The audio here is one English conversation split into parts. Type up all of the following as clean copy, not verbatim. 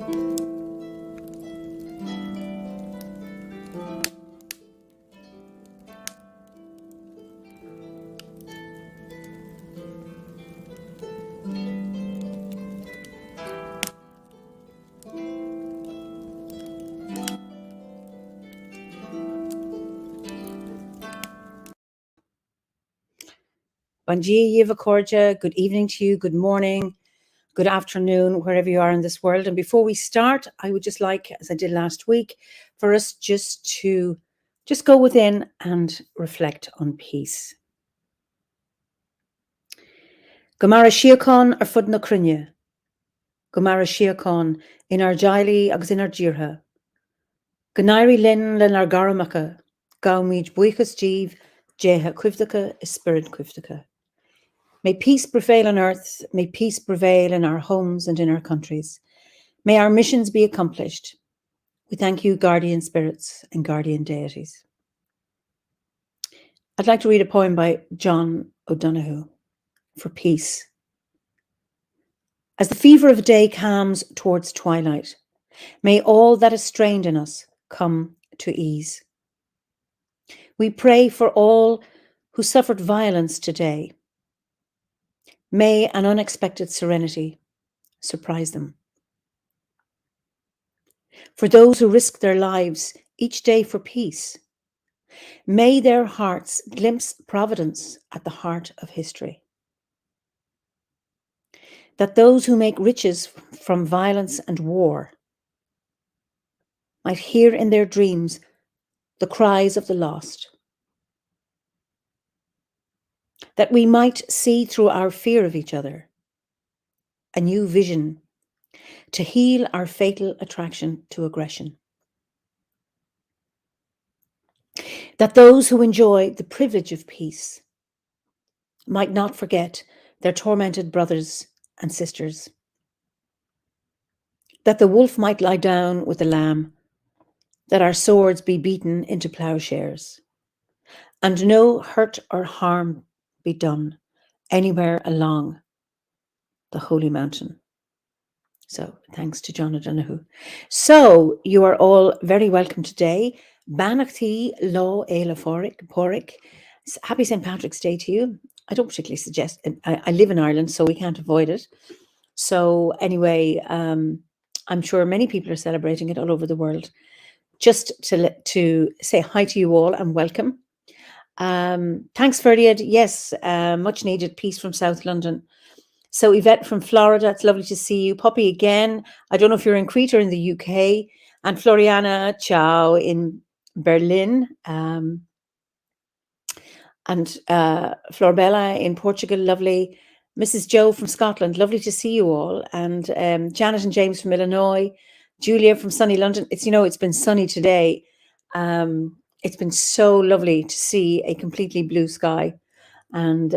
Bon dia, Yiva Korja. Good evening to you. Good morning. Good afternoon, wherever you are in this world. And before we start, I would just like, as I did last week, for us to go within and reflect on peace. Gomara Shiakon ar fud na crunne. Gomara Shiakon in our jaili agus in our jirha. Ganairi lin len ar garamaka. Gaumid buichas jeev, jeha quivdaka is spirit quivdaka. May peace prevail on earth, may peace prevail in our homes and in our countries. May our missions be accomplished. We thank you, guardian spirits and guardian deities. I'd like to read a poem by John O'Donoghue for peace. As the fever of day calms towards twilight, may all that is strained in us come to ease. We pray for all who suffered violence today. May an unexpected serenity surprise them. For those who risk their lives each day for peace, may their hearts glimpse providence at the heart of history. That those who make riches from violence and war might hear in their dreams the cries of the lost. That we might see through our fear of each other a new vision to heal our fatal attraction to aggression. That those who enjoy the privilege of peace might not forget their tormented brothers and sisters. That the wolf might lie down with the lamb, that our swords be beaten into plowshares, and no hurt or harm be done anywhere along the holy mountain. So thanks to John O'Donoghue. So you are all very welcome today. Banachti Lo Eila Porrick. Happy St. Patrick's Day to you. I don't particularly suggest, I live in Ireland, so we can't avoid it. So anyway, I'm sure many people are celebrating it all over the world. Just to say hi to you all and welcome. Thanks, Ferdiad. Yes, much needed peace from South London. So Yvette from Florida, it's lovely to see you. Poppy again. I don't know if you're in Crete or in the UK. And Floriana Ciao in Berlin. And Florbella in Portugal, lovely. Mrs. Joe from Scotland, lovely to see you all. And Janet and James from Illinois. Julia from sunny London. It's been sunny today. It's been so lovely to see a completely blue sky. And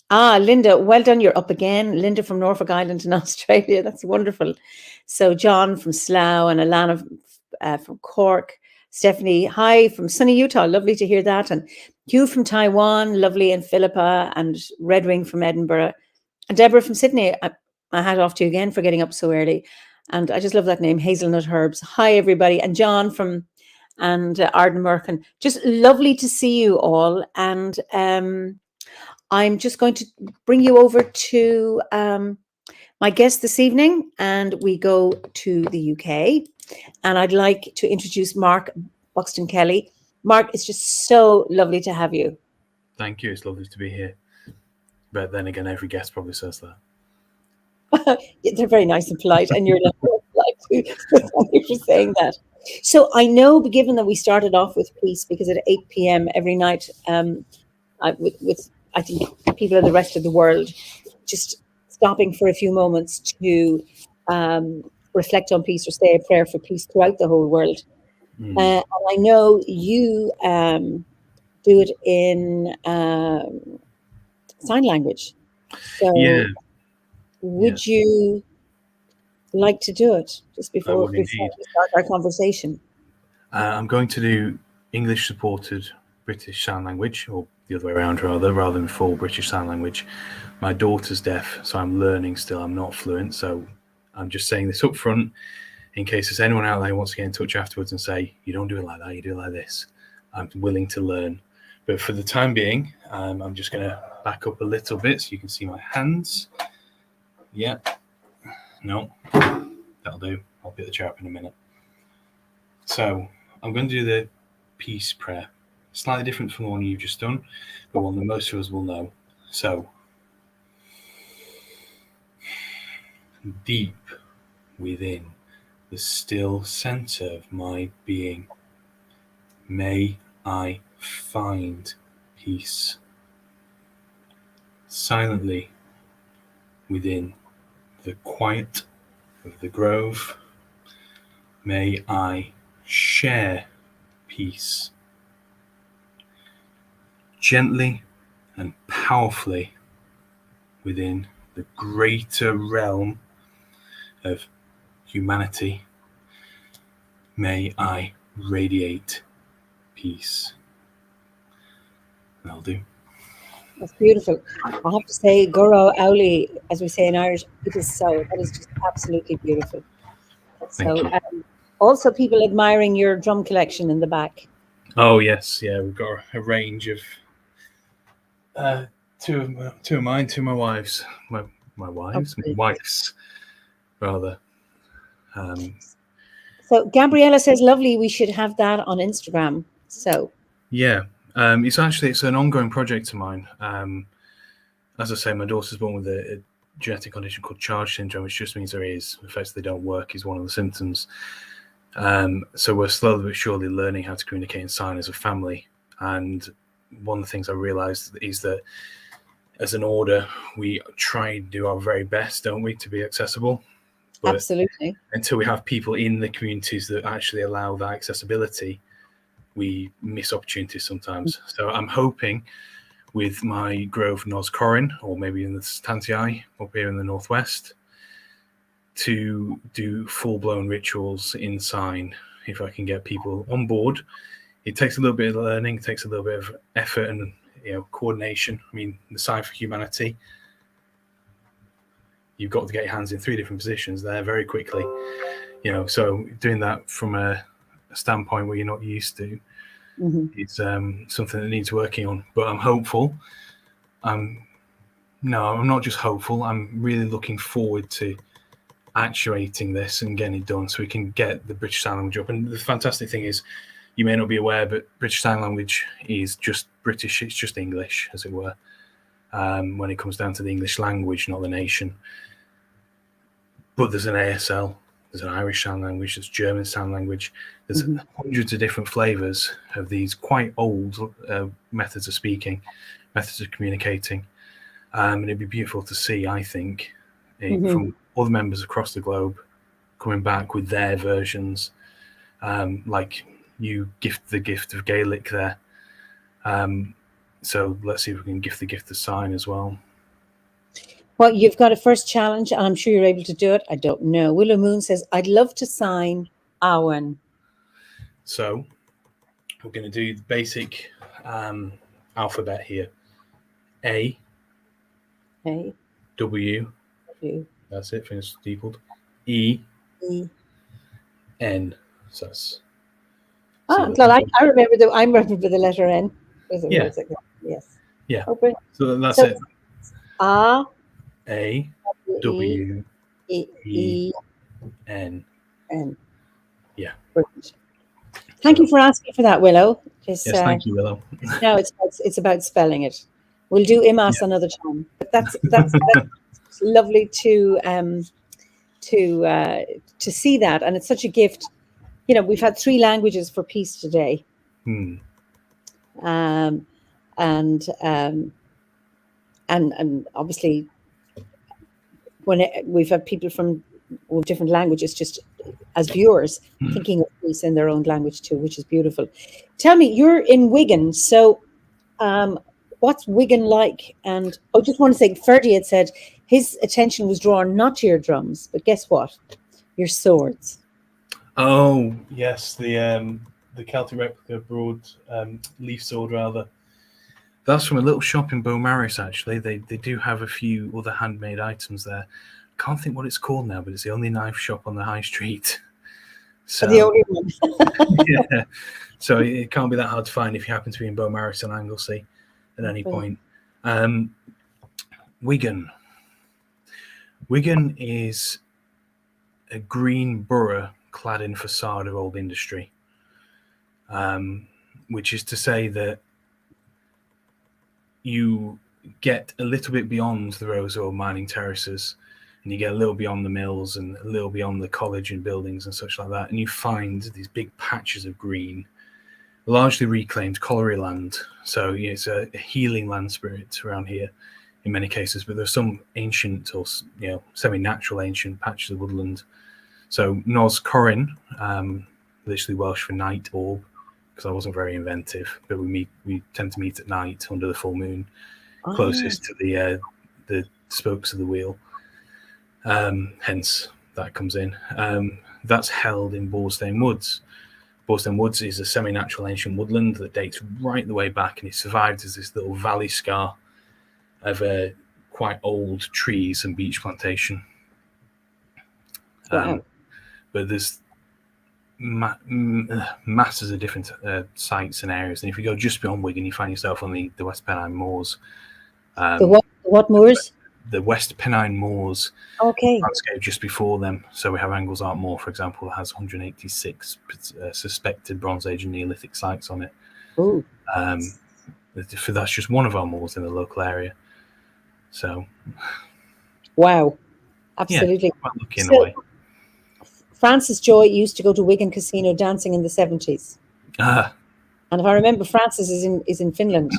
Linda, well done. You're up again. Linda from Norfolk Island in Australia. That's wonderful. So John from Slough and Alana from Cork. Stephanie, hi from sunny Utah. Lovely to hear that. And Hugh from Taiwan, lovely. And Philippa and Red Wing from Edinburgh. And Deborah from Sydney. I had off to you again for getting up so early. And I just love that name, Hazelnut Herbs. Hi, everybody. And John from Arden Merkin. Just lovely to see you all. And I'm just going to bring you over to my guest this evening, and we go to the UK. And I'd like to introduce Mark Buxton-Kelly. Mark, it's just so lovely to have you. Thank you. It's lovely to be here. But then again, every guest probably says that. They're very nice and polite, and you're polite too. Thank you for saying that. So I know, given that we started off with peace, because at 8 p.m. every night, with I think people in the rest of the world, just stopping for a few moments to reflect on peace or say a prayer for peace throughout the whole world. And I know you do it in sign language. So yeah. Would you like to do it just before we start our conversation? I'm going to do English supported British Sign Language, or the other way around rather than full British Sign Language. My daughter's deaf, so I'm learning still. I'm not fluent, so I'm just saying this up front in case there's anyone out there who wants to get in touch afterwards and say, you don't do it like that, you do it like this, I'm willing to learn. But for the time being, I'm just going to back up a little bit so you can see my hands. Yeah. No, that'll do. I'll pick the chair up in a minute. So I'm going to do the peace prayer. Slightly different from the one you've just done, but one that most of us will know. So, deep within the still center of my being, may I find peace. Silently within the quiet of the grove, may I share peace. Gently and powerfully within the greater realm of humanity, may I radiate peace. That'll do. That's beautiful. I have to say, Goro Auli, as we say in Irish, it is so. That is just absolutely beautiful. Thank you. Also, people admiring your drum collection in the back. Oh yes, yeah, we've got a range of two of mine, two of my wives, my wife's rather. So Gabriella says, "Lovely. We should have that on Instagram." So yeah, it's an ongoing project of mine. As I say, my daughter's born with a genetic condition called Charge syndrome, which just means her ears effectively don't work, is one of the symptoms. So we're slowly but surely learning how to communicate in sign as a family. And one of the things I realized is that as an order, we try and do our very best, don't we, to be accessible? But absolutely. Until we have people in the communities that actually allow that accessibility, we miss opportunities sometimes. So I'm hoping with my Grove Nos Corrin, or maybe in the Tantii up here in the northwest, to do full-blown rituals in sign. If I can get people on board, it takes a little bit of learning, it takes a little bit of effort and coordination. I mean, the sign for humanity, you've got to get your hands in 3 different positions there very quickly. So doing that from a standpoint where you're not used to, it's something that needs working on. But I'm hopeful. I'm not just hopeful. I'm really looking forward to actuating this and getting it done so we can get the British Sign Language up. And the fantastic thing is, you may not be aware, but British Sign Language is just British. It's just English, as it were, when it comes down to the English language, not the nation. But there's an ASL, there's an Irish Sign Language, there's German Sign Language. There's hundreds of different flavours of these quite old methods of speaking, methods of communicating. And it'd be beautiful to see, I think, from other members across the globe coming back with their versions, like you gift the gift of Gaelic there. So let's see if we can gift the gift of sign as well. Well, you've got a first challenge, and I'm sure you're able to do it. I don't know. Willow Moon says, I'd love to sign Awan. So we're going to do the basic alphabet here. A. W. That's it, fingers steepled. E. N. So that's... well, I remember I remember the letter N. Yeah. Yes. Yeah. Okay. So that's it. A. W. E. N. Yeah. Brilliant. Thank you for asking for that, Willow. Yes, thank you, Willow. No, it's about spelling it. We'll do IMAS another time. But that's lovely to see that, and it's such a gift. We've had 3 languages for peace today, and obviously when we've had people from different languages just as viewers thinking of peace in their own language too, which is beautiful. Tell me, you're in Wigan, so what's Wigan like? And I just want to say, Ferdy had said his attention was drawn not to your drums, but guess what? Your swords. Oh yes, the Celtic replica broad leaf sword rather. That's from a little shop in Beaumaris, actually. They do have a few other handmade items there. Can't think what it's called now, but it's the only knife shop on the high street. So the only one. yeah, so it can't be that hard to find if you happen to be in Beaumaris and Anglesey at any point. Wigan. Wigan is a green borough clad in facade of old industry, which is to say that you get a little bit beyond the rows of old mining terraces, and you get a little beyond the mills and a little beyond the college and buildings and such like that, and you find these big patches of green, largely reclaimed colliery land. So it's a healing land spirit around here in many cases, but there's some ancient or semi-natural ancient patches of woodland. So Nos Corin, literally Welsh for night orb, because I wasn't very inventive, but we tend to meet at night under the full moon, closest to the spokes of the wheel. Hence that comes in. That's held in Borsdale Woods. Borsdale Woods is a semi-natural ancient woodland that dates right the way back, and it survived as this little valley scar of quite old trees and beech plantation. Wow. But there's masses of different sites and areas, and if you go just beyond Wigan, you find yourself on the West Pennine Moors. The what moors? The West Pennine Moors. Okay. Landscape just before them. So we have Anglesart Moor, for example, that has 186 suspected Bronze Age and Neolithic sites on it. Ooh. That's just one of our moors in the local area. So. Wow. Absolutely. Yeah, quite lucky in a way. Francis Joy used to go to Wigan Casino dancing in the 70s. And if I remember, Francis is in Finland.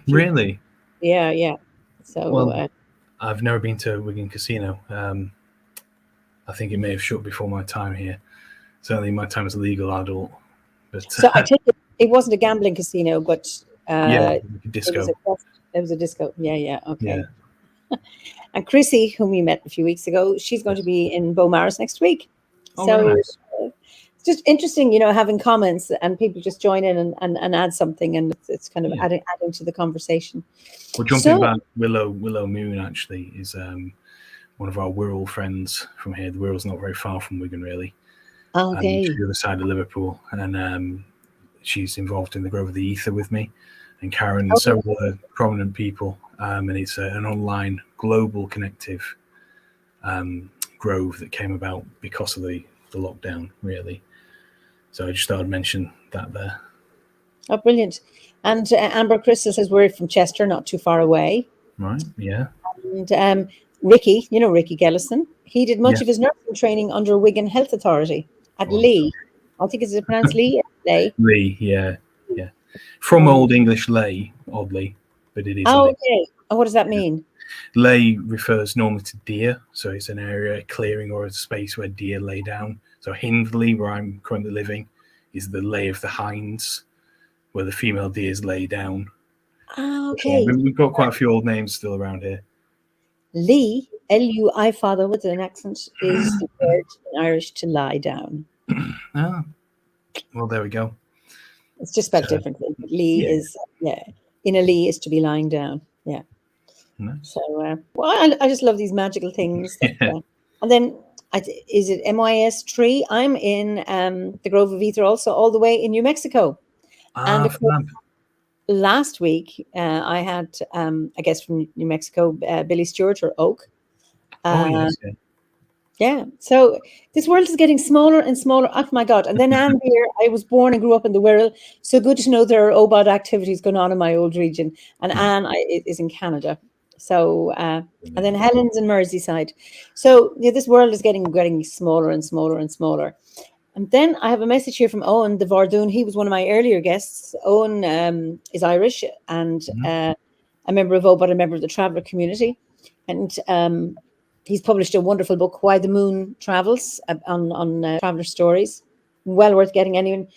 Really? Yeah. So, well, I've never been to Wigan Casino. I think it may have shut before my time here. Certainly my time as a legal adult. But so I take it wasn't a gambling casino, but disco. There was a disco. Yeah. Okay. Yeah. And Chrissy, whom you met a few weeks ago, she's going to be in Beaumaris next week. Oh, so nice. It's just interesting, having comments and people just join in and add something, and it's kind of adding to the conversation. Well, jumping back, Willow Moon actually is one of our Wirral friends from here. The Wirral's not very far from Wigan, really. Okay. She's the other side of Liverpool, and she's involved in the Grove of the Ether with me, and Karen and several other prominent people. And it's an online global connective grove that came about because of the lockdown, really. So I just thought I'd mention that there. Oh, brilliant. And Amber Crystal says we're from Chester, not too far away. Right, yeah. And Ricky, Ricky Gellison, he did much of his nursing training under Wigan Health Authority at Lee. I think it's pronounced Lee. Lee, yeah. From Old English lay, oddly, but it is. Oh, okay. And what does that mean? Lay refers normally to deer, so it's an area, a clearing, or a space where deer lay down. So Hindley, where I'm currently living, is the lay of the hinds, where the female deers lay down. Oh, okay. We've got quite a few old names still around here. Lee, L-U-I, father with an accent, is the word in Irish to lie down. Well, there we go. It's just spelled differently. Lee is, in a lee is to be lying down. Yeah. Nice. So, I just love these magical things. And then, is it MIS Tree? I'm in the Grove of Ether also, all the way in New Mexico. And of course, last week, I had a guest from New Mexico, Billy Stewart, or Oak. Yeah. So this world is getting smaller and smaller. Oh my God. And then Eimear, I was born and grew up in the Wirral. So good to know there are OBOD activities going on in my old region. And Anne is in Canada. So, and then Helen's in Merseyside. So this world is getting smaller and smaller and smaller. And then I have a message here from Owen the Vardoon. He was one of my earlier guests. Owen is Irish and a member of OBOD, a member of the Traveller community. And he's published a wonderful book, Why the Moon Travels, on Traveller stories. Well worth getting. Anyone,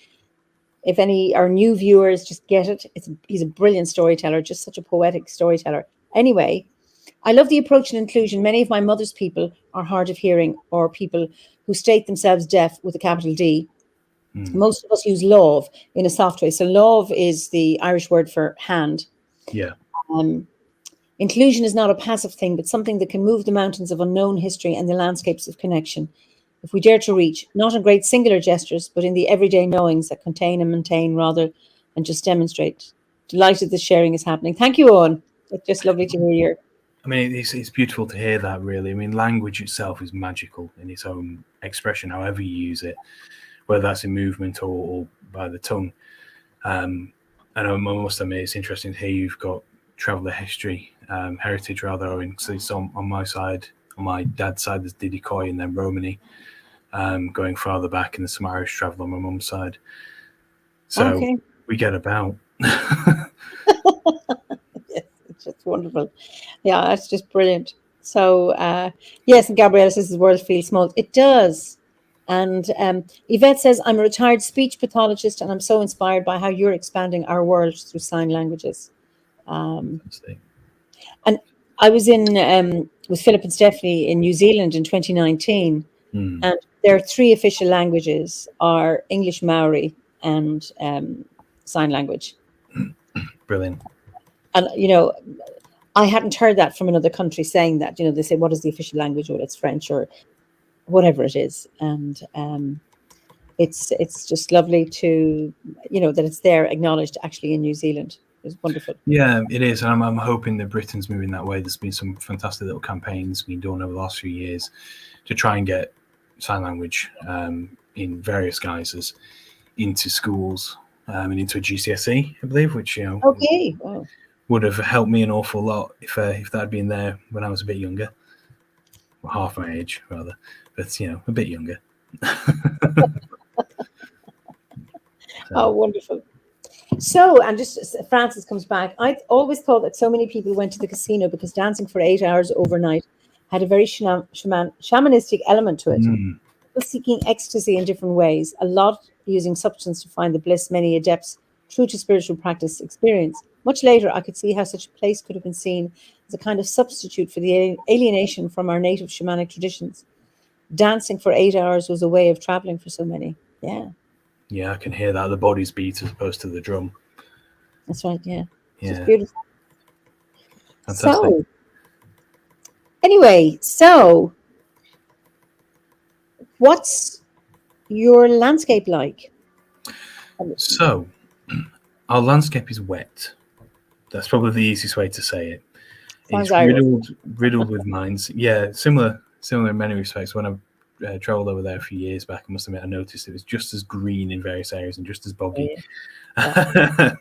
if any are new viewers, just get it. He's a brilliant storyteller, just such a poetic storyteller. Anyway, I love the approach and inclusion. Many of my mother's people are hard of hearing, or people who state themselves deaf with a capital D. Most of us use love in a soft way. So love is the Irish word for hand. Yeah. Inclusion is not a passive thing, but something that can move the mountains of unknown history and the landscapes of connection. if we dare to reach, not in great singular gestures, but in the everyday knowings that contain and maintain rather than just demonstrate. Delighted the sharing is happening. Thank you, Owen. It's just lovely to hear you. I mean, it's beautiful to hear that, really. I mean, language itself is magical in its own expression, however you use it, whether that's in movement or by the tongue. And I must admit, it's interesting to hear you've got traveller heritage rather, Owen. So it's on my side, on my dad's side, there's Didikoy and then Romani, going farther back, and there's some Irish travel on my mum's side. So we get about. Yes, it's just wonderful. Yeah, that's just brilliant. So, yes, and Gabriella says the world feels small. It does. And Yvette says, I'm a retired speech pathologist, and I'm so inspired by how you're expanding our world through sign languages. And I was in with Philip and Stephanie in New Zealand in 2019, and their 3 official languages are English, Maori, and sign language. Brilliant. And, you know, I hadn't heard that from another country saying that. You know, they say, what is the official language? Well, it's French or whatever it is. And it's just lovely to, you know, that it's there acknowledged actually in New Zealand. It's wonderful. Yeah, it is. And I'm hoping that Britain's moving that way. There's been some fantastic little campaigns being done over the last few years to try and get sign language in various guises into schools and into a GCSE, I believe, which, you know, would have helped me an awful lot if that had been there when I was a bit younger. Well, half my age, rather. But, you know, a bit younger. Oh, wonderful. So, and just Francis comes back. I always thought that so many people went to the casino because dancing for 8 hours overnight had a very shamanistic element to it. People seeking ecstasy in different ways, a lot using substance to find the bliss many adepts true to spiritual practice experience. Much later, I could see how such a place could have been seen as a kind of substitute for the alienation from our native shamanic traditions. Dancing for 8 hours was a way of traveling for so many. Yeah. Yeah, I can hear that. The body's beat as opposed to the drum. That's right, yeah. Yeah. It's beautiful. Fantastic. So, anyway, what's your landscape like? So, our landscape is wet. That's probably the easiest way to say it. It's riddled with mines. Yeah, similar in many respects. When I travelled over there a few years back, I must admit I noticed it was just as green in various areas and just as boggy. Yeah.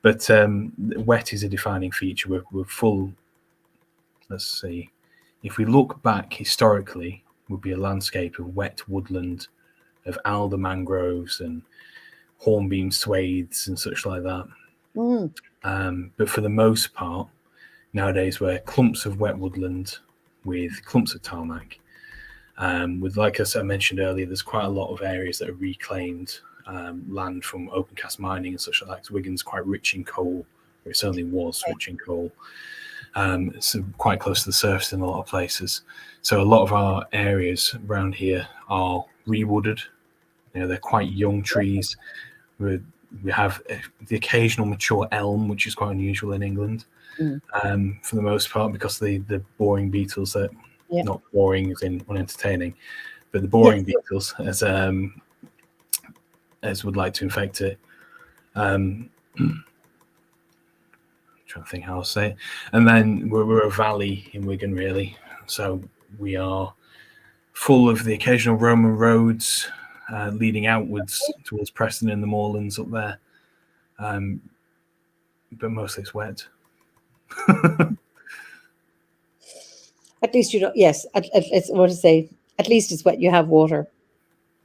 But wet is a defining feature. We're full. Let's see. If we look back historically, would be a landscape of wet woodland, of alder mangroves and hornbeam swathes and such like that. But for the most part, nowadays we're clumps of wet woodland with clumps of tarmac. With, like I mentioned earlier, there's quite a lot of areas that are reclaimed land from open cast mining and such like that. Wigan's quite rich in coal, or it certainly was rich in coal. It's quite close to the surface in a lot of places. So a lot of our areas around here are rewooded. You know, they're quite young trees. We have the occasional mature elm, which is quite unusual in England, for the most part, because the boring beetles that not boring as in unentertaining, but the boring beetles as would like to infect it. Trying to think how I'll say it. And then we're a valley in Wigan, really. So we are full of the occasional Roman roads leading outwards towards Preston and the moorlands up there. But mostly it's wet. At least you don't. Yes, it's what to say. At least it's wet. You have water.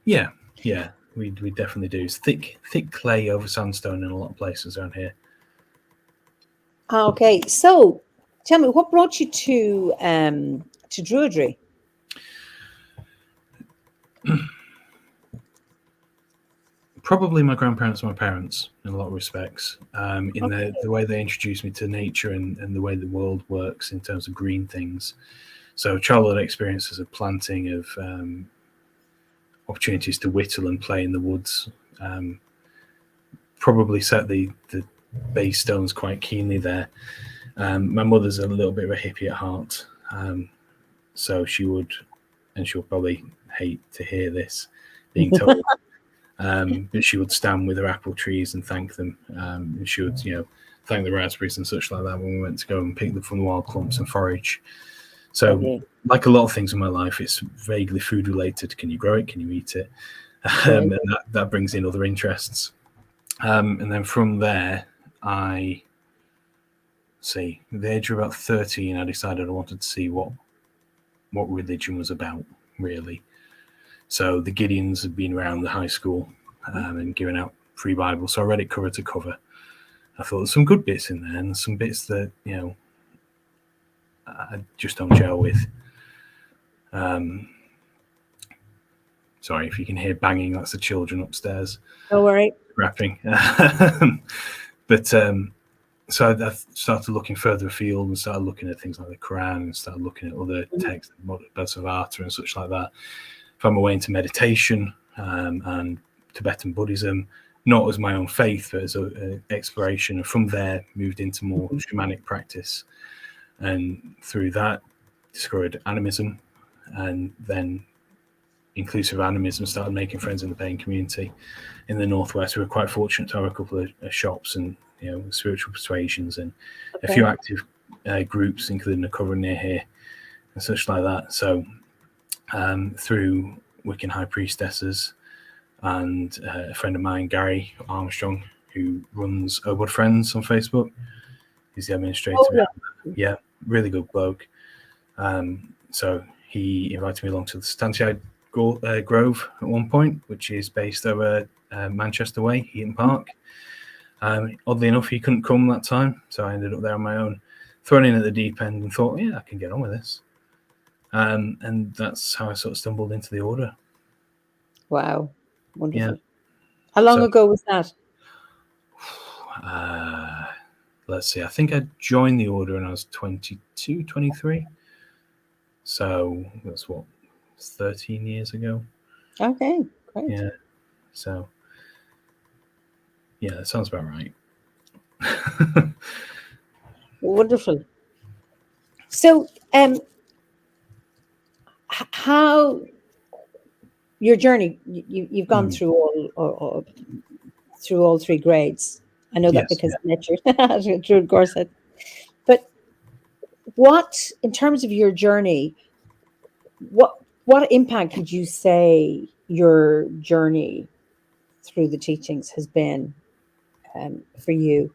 Yeah, we definitely do. It's thick clay over sandstone in a lot of places around here. Okay, so tell me, what brought you to Druidry? Probably my grandparents and my parents in a lot of respects. In the way they introduced me to nature and the way the world works in terms of green things. So childhood experiences of planting, of opportunities to whittle and play in the woods, probably set the base stones quite keenly there. My mother's a little bit of a hippie at heart, so she'll probably hate to hear this being told. But she would stand with her apple trees and thank them. And she would, thank the raspberries and such like that when we went to go and pick them from the wild clumps and forage. So, like a lot of things in my life, it's vaguely food related. Can you grow it? Can you eat it? And that brings in other interests. And then from there, at the age of about 13, I decided I wanted to see what religion was about, really. So the Gideons had been around the high school and giving out free Bibles. So I read it cover to cover. I thought there's some good bits in there and some bits that, I just don't gel with. Sorry if you can hear banging, that's the children upstairs. Don't worry. Rapping. But so I started looking further afield and started looking at things like the Quran and started looking at other texts, Bodhisattva and such like that. Found my way into meditation and Tibetan Buddhism, not as my own faith, but as an exploration. And from there, moved into more shamanic practice. And through that, discovered animism, and then inclusive animism, started making friends in the Bain community in the Northwest. We were quite fortunate to have a couple of shops and spiritual persuasions and a few active groups, including a cover near here and such like that. So through Wiccan High Priestesses and a friend of mine, Gary Armstrong, who runs OBOD Friends on Facebook. He's the administrator. Yeah, really good bloke. So he invited me along to the Stantiade Grove at one point, which is based over Manchester Way, Eaton Park. Oddly enough, he couldn't come that time, so I ended up there on my own, thrown in at the deep end and thought, I can get on with this. And that's how I sort of stumbled into the order. Wow. Wonderful. Yeah. How long ago was that? Let's see. I think I joined the order when I was 22, 23. So that's 13 years ago. Okay, great. Yeah. So, that sounds about right. Wonderful. So, how your journey? You've gone through all three grades. I know that because I met you through Gorset. But what, in terms of your journey, what impact would you say your journey through the teachings has been for you?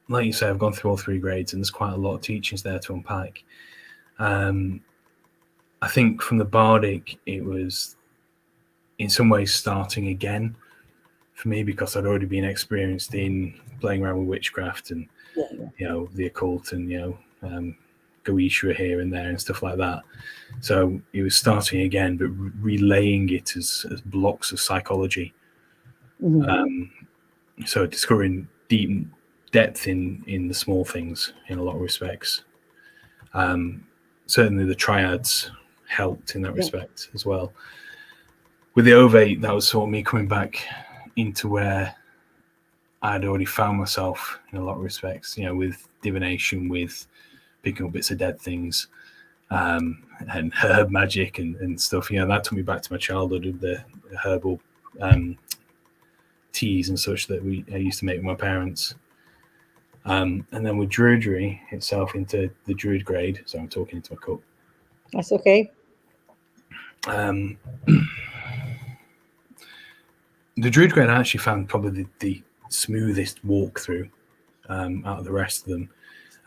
Like you say, I've gone through all three grades, and there's quite a lot of teachings there to unpack. I think from the Bardic, it was in some ways starting again for me, because I'd already been experienced in playing around with witchcraft and the occult and Goetia here and there and stuff like that. So it was starting again, but relaying it as blocks of psychology. So discovering deep depth in the small things in a lot of respects. Certainly the triads helped in that respect as well. With the ovate, that was sort of me coming back into where I'd already found myself in a lot of respects, with divination, with picking up bits of dead things, and herb magic and stuff. That took me back to my childhood of the herbal teas and such that I used to make with my parents. And then with Druidry itself into the Druid grade. So I'm talking into my cup. That's okay. The Druid grade I actually found probably the smoothest walkthrough out of the rest of them.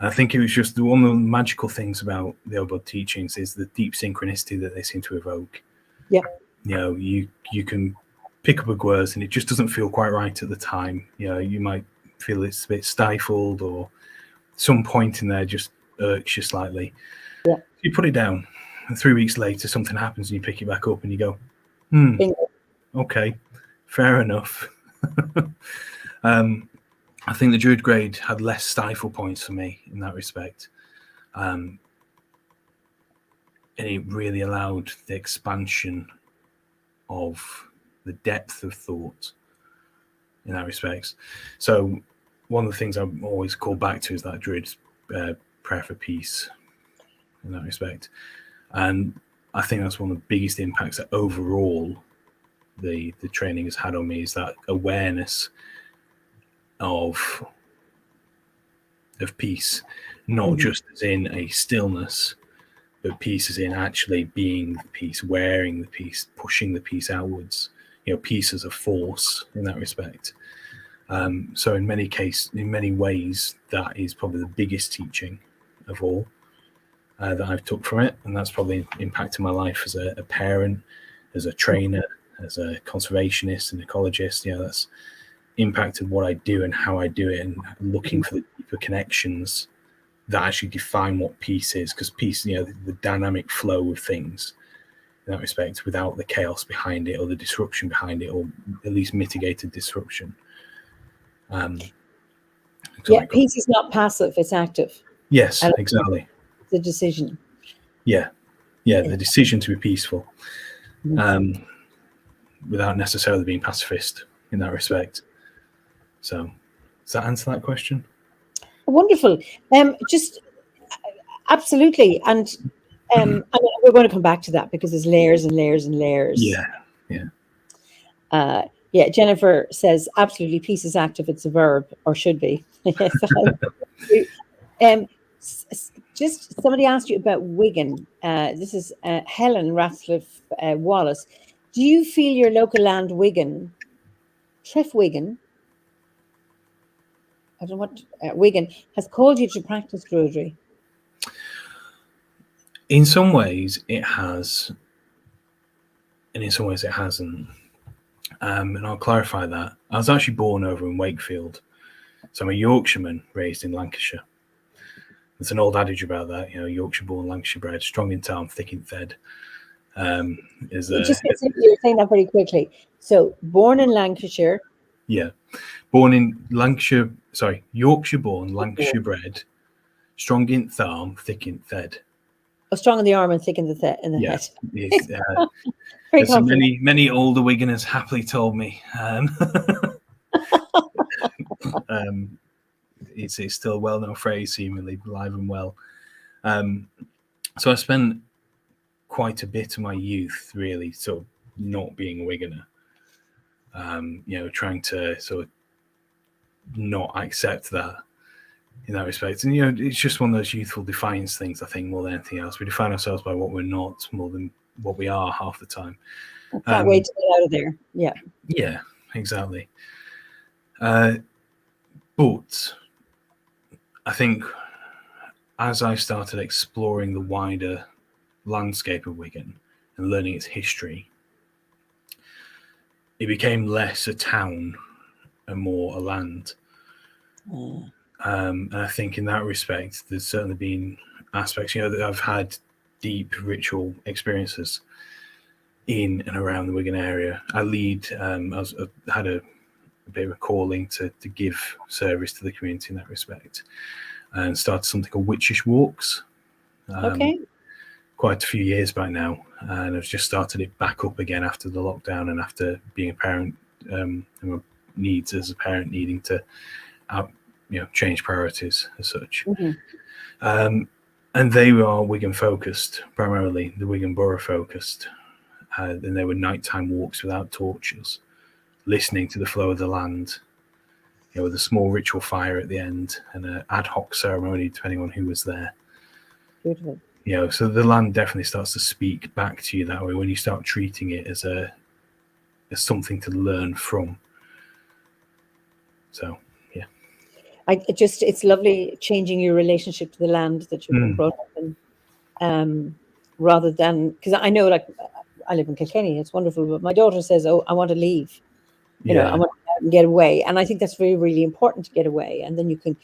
And I think it was just one of the magical things about the OBOD teachings is the deep synchronicity that they seem to evoke. Yeah. You can pick up a words and it just doesn't feel quite right at the time. You might feel it's a bit stifled, or some point in there just irks you slightly. Yeah. You put it down, and 3 weeks later something happens and you pick it back up and you go, okay, fair enough. I think the Druid grade had less stifle points for me in that respect. And it really allowed the expansion of the depth of thought in that respect. So one of the things I'm always called back to is that Druid prayer for peace. in that respect. And I think that's one of the biggest impacts that overall the training has had on me, is that awareness of peace, not just as in a stillness, but peace as in actually being the peace, wearing the peace, pushing the peace outwards. Peace as a force in that respect. So in many ways, that is probably the biggest teaching of all that I've took from it, and that's probably impacted my life as a parent, as a trainer, as a conservationist and ecologist. That's impacted what I do and how I do it, and looking for the deeper connections that actually define what peace is. Because peace, the dynamic flow of things in that respect, without the chaos behind it or the disruption behind it, or at least mitigated disruption. Peace is not passive, it's active. Yes, exactly. The decision. Yeah, the decision to be peaceful, without necessarily being pacifist in that respect. So, does that answer that question? Wonderful. Just absolutely, and we're going to come back to that because there's layers and layers and layers. Jennifer says absolutely, peace is active. It's a verb, or should be. Just somebody asked you about Wigan. This is Helen Ratcliffe Wallace. Do you feel your local land, Wigan, Treff Wigan, I don't know what Wigan, has called you to practice Druidry? In some ways it has, and in some ways it hasn't. And I'll clarify that. I was actually born over in Wakefield. So I'm a Yorkshireman raised in Lancashire. There's an old adage about that, Yorkshire born, Lancashire bred, strong in town, thick in fed. You were saying that very quickly. So born in Lancashire. Yeah. Born in Lancashire, Yorkshire born, Lancashire bred, strong in the thick in fed. Oh, strong in the arm and thick in the head. As many older Wiganers happily told me. It's still a well-known phrase, seemingly alive and well. So I spent quite a bit of my youth really sort of not being a Wiganer, trying to sort of not accept that in that respect. And, it's just one of those youthful defiance things, I think, more than anything else. We define ourselves by what we're not more than what we are half the time. Can't wait to get out of there. Yeah. Yeah, exactly. But I think as I started exploring the wider landscape of Wigan and learning its history, it became less a town and more a land. And I think in that respect, there's certainly been aspects, that I've had deep ritual experiences in and around the Wigan area. I had a bit of a calling to give service to the community in that respect, and started something called Witchish Walks. Quite a few years back now, and I've just started it back up again after the lockdown and after being a parent, and my needs as a parent needing to change priorities as such. And they were Wigan focused, primarily the Wigan borough focused. And they were nighttime walks without torches, listening to the flow of the land, with a small ritual fire at the end and an ad hoc ceremony depending on who was there. Beautiful. So the land definitely starts to speak back to you that way when you start treating it as something to learn from. So yeah. It's lovely changing your relationship to the land that you've been brought up in, rather than, because I know, like, I live in Kilkenny, it's wonderful, but my daughter says, "Oh, I want to leave. I want to go out and get away." And I think that's really, really important to get away, and then you can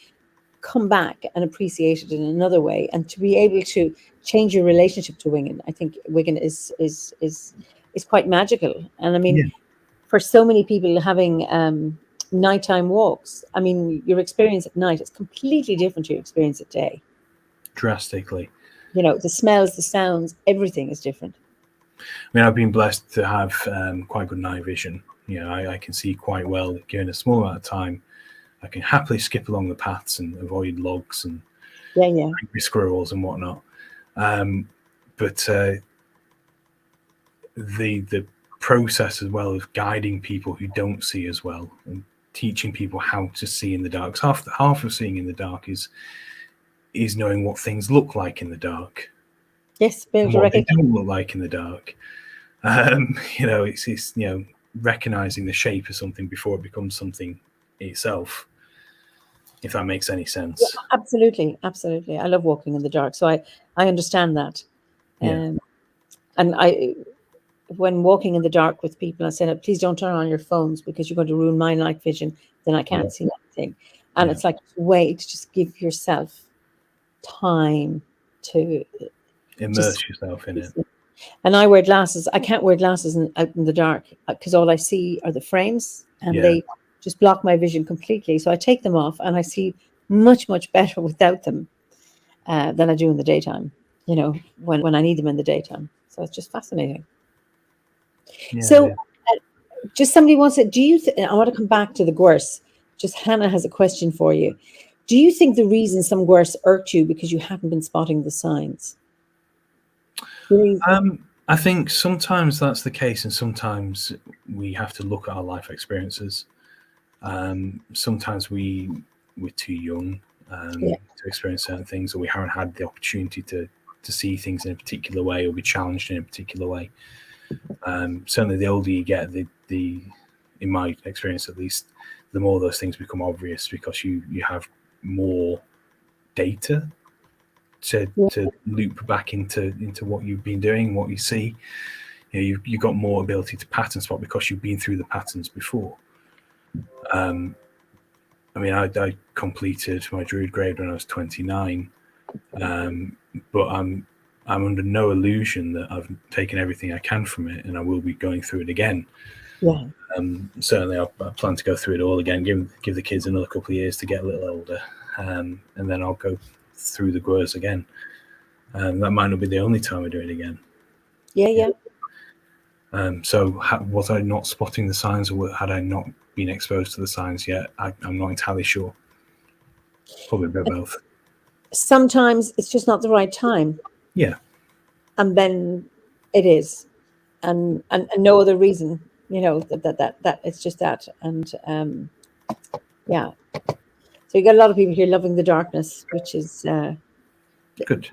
come back and appreciate it in another way, and to be able to change your relationship to Wigan. I think Wigan is quite magical, and I mean, for so many people having nighttime walks, I mean, your experience at night is completely different to your experience at day. Drastically. The smells, the sounds, everything is different. I mean, I've been blessed to have quite good night vision. I can see quite well. Given a small amount of time, I can happily skip along the paths and avoid logs and angry squirrels and whatnot. But the process as well of guiding people who don't see as well and teaching people how to see in the dark. 'Cause half of seeing in the dark is knowing what things look like in the dark. Yes, and what they don't look like in the dark. It's recognizing the shape of something before it becomes something itself, if that makes any sense. Yeah, absolutely. I love walking in the dark, so I understand that. And when walking in the dark with people, I said, please don't turn on your phones because you're going to ruin my night vision. Then I can't see anything. And it's like, wait, just give yourself time to immerse yourself in it. And I wear glasses. I can't wear glasses out in the dark because all I see are the frames, and they just block my vision completely. So I take them off, and I see much, much better without them than I do in the daytime, when I need them in the daytime. So it's just fascinating. Just somebody wants it. I want to come back to the Gwers. Just Hannah has a question for you. Do you think the reason some Gwers irked you because you haven't been spotting the signs? I think sometimes that's the case, and sometimes we have to look at our life experiences. Sometimes we're too young to experience certain things, or we haven't had the opportunity to see things in a particular way or be challenged in a particular way. Certainly the older you get, the in my experience at least, the more those things become obvious because you have more data to loop back into what you've been doing, what you see. You've got more ability to pattern spot because you've been through the patterns before. I completed my Druid grade when I was 29, but I'm under no illusion that I've taken everything I can from it, and I will be going through it again. Certainly I plan to go through it all again, give the kids another couple of years to get a little older, and then I'll go through the Gwers again. That might not be the only time I do it again. So was I not spotting the signs, or had I not been exposed to the signs yet? I'm not entirely sure. Probably a bit of both. Sometimes it's just not the right time. And then it is, and no other reason. That it's just that. And so you got a lot of people here loving the darkness, which is good.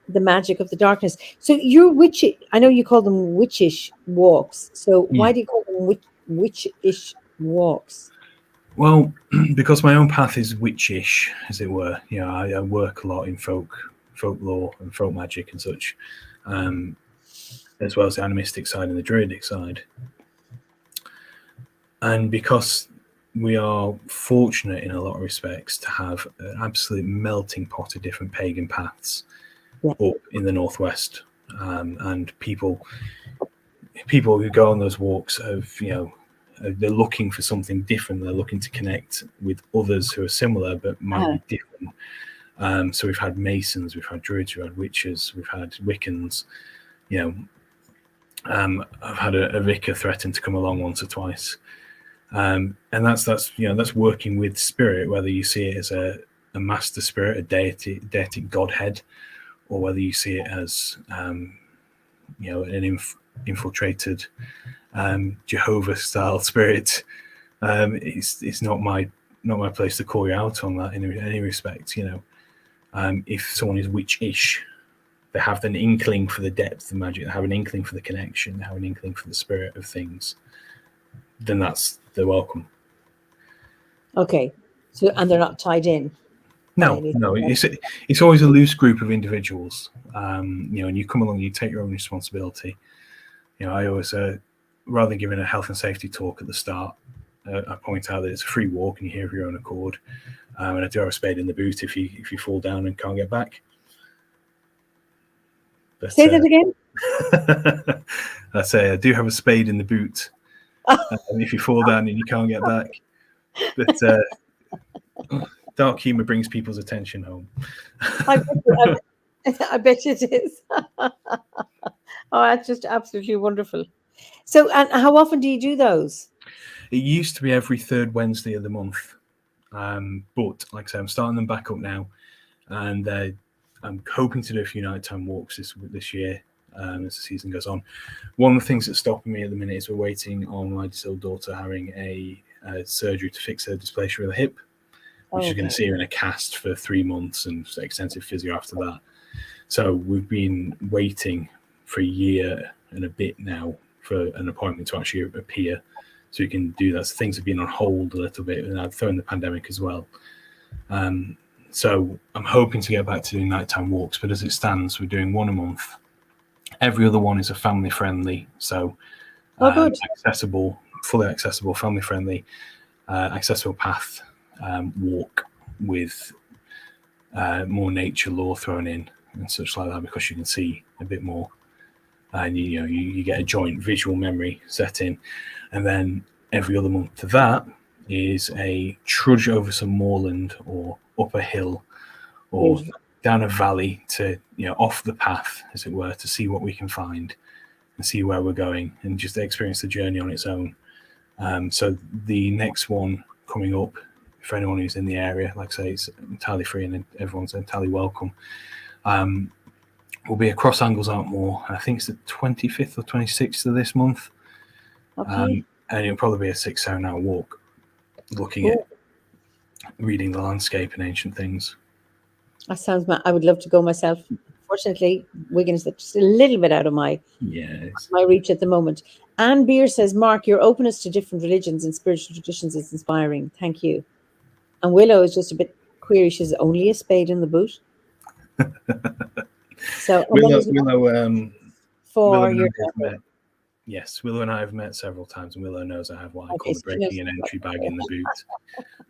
The magic of the darkness. So you're witchy. I know you call them witchish walks. So why do you call them witchish walks? Well, because my own path is witchish, as it were. I work a lot in folklore and folk magic and such, as well as the animistic side and the druidic side. And because we are fortunate in a lot of respects to have an absolute melting pot of different pagan paths up in the northwest, and people who go on those walks they're looking for something different. They're looking to connect with others who are similar but might be different. So we've had Masons, we've had Druids, we've had witches, we've had Wiccans. I've had a vicar threaten to come along once or twice. And that's working with spirit, whether you see it as a master spirit, a deity godhead, or whether you see it as an infiltrated Jehovah style spirit. It's not my place to call you out on that in any respect. If someone is witch-ish, they have an inkling for the depth of magic, they have an inkling for the connection, they have an inkling for the spirit of things, then they're welcome. Okay. So, and they're not tied in? No. It's always a loose group of individuals. And you come along, you take your own responsibility. I always, rather than giving a health and safety talk at the start, I point out that it's a free walk and you're here of your own accord. And I do have a spade in the boot if you fall down and can't get back. But, say that again? I say I do have a spade in the boot. If you fall down and you can't get back. But dark humor brings people's attention home. I bet it is. Oh, that's just absolutely wonderful. So, and how often do you do those? It used to be every third Wednesday of the month. But like I say, I'm starting them back up now. And I'm hoping to do a few nighttime walks this year as the season goes on. One of the things that's stopping me at the minute is we're waiting on my disabled daughter having a surgery to fix her dysplasia of the hip, which is going to see her in a cast for 3 months and extensive physio after that. So we've been waiting for a year and a bit now for an appointment to actually appear, so we can do that. So things have been on hold a little bit, and I've thrown the pandemic as well. So I'm hoping to get back to doing nighttime walks, but as it stands, we're doing one a month. Every other one is a family friendly, so accessible, fully accessible, family friendly, accessible path walk with more nature lore thrown in and such like that, because you can see a bit more, and you get a joint visual memory set in. And then every other month to that is a trudge over some moorland or up a hill or down a valley to off the path, as it were, to see what we can find and see where we're going and just experience the journey on its own. So the next one coming up, for anyone who's in the area, like I say, it's entirely free and everyone's entirely welcome, will be across Anglesart Moor. I think it's the 25th or 26th of this month. And it'll probably be a 6-7 hour walk, looking at reading the landscape and ancient things. That sounds I would love to go myself. Fortunately, Wigan is just a little bit out of my reach at the moment. Anne Beer says, Mark, your openness to different religions and spiritual traditions is inspiring. Thank you. And Willow is just a bit query. She's only a spade in the boot. So Willow Willow and I have met several times, and Willow knows I have what I call breaking an entry bag in the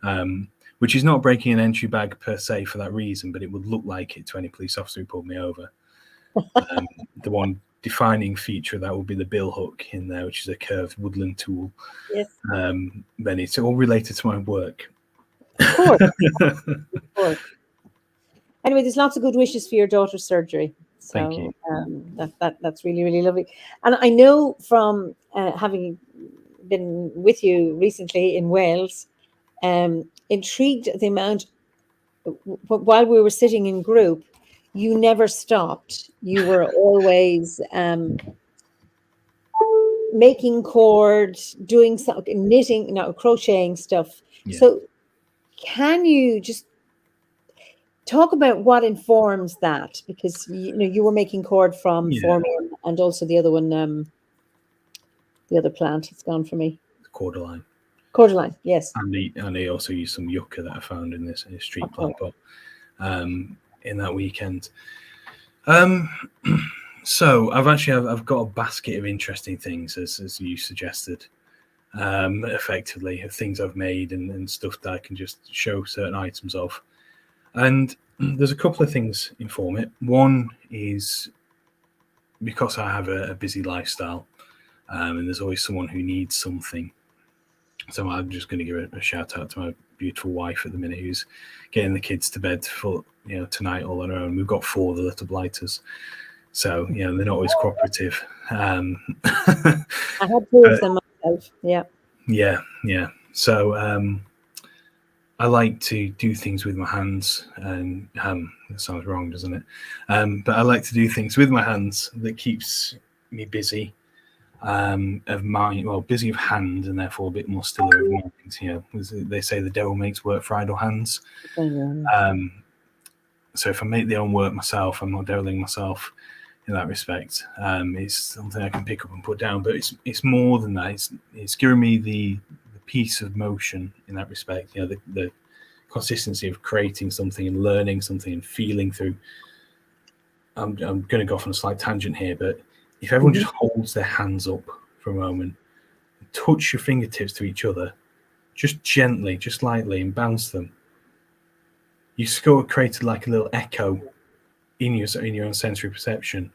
boot, which is not breaking an entry bag per se for that reason, but it would look like it to any police officer who pulled me over. The one defining feature of that would be the bill hook in there, which is a curved woodland tool. Yes. Then it's all related to my work. Of course. Of course. Anyway, there's lots of good wishes for your daughter's surgery. So, thank you. That's really, really lovely. And I know from having been with you recently in Wales, intrigued the amount, while we were sitting in group, you never stopped. You were always making cord, doing some knitting, crocheting stuff. Yeah. So can you just talk about what informs that? Because you were making cord from formium and also the other one, the other plant. It's gone for me. Cordyline. Cordyline, yes. And they also used some yucca that I found in this street plant pot in that weekend. So I've got a basket of interesting things, as you suggested, effectively, of things I've made and stuff that I can just show certain items of. And there's a couple of things inform it. One is because I have a busy lifestyle, and there's always someone who needs something. So I'm just going to give a shout out to my beautiful wife at the minute, who's getting the kids to bed for tonight all on her own. We've got 4 of the little blighters, so they're not always cooperative. I had 2 of them myself. Yeah. So I like to do things with my hands, and that sounds wrong, doesn't it? But I like to do things with my hands that keeps me busy. Busy of hand, and therefore a bit more stiller of mind. They say the devil makes work for idle hands. So if I make the own work myself, I'm not deviling myself in that respect. It's something I can pick up and put down, but it's more than that. It's giving me the piece of motion in that respect. The consistency of creating something and learning something and feeling through. I'm going to go off on a slight tangent here, but if everyone just holds their hands up for a moment, touch your fingertips to each other, just gently, just lightly, and bounce them, you sort of created like a little echo in your own sensory perception,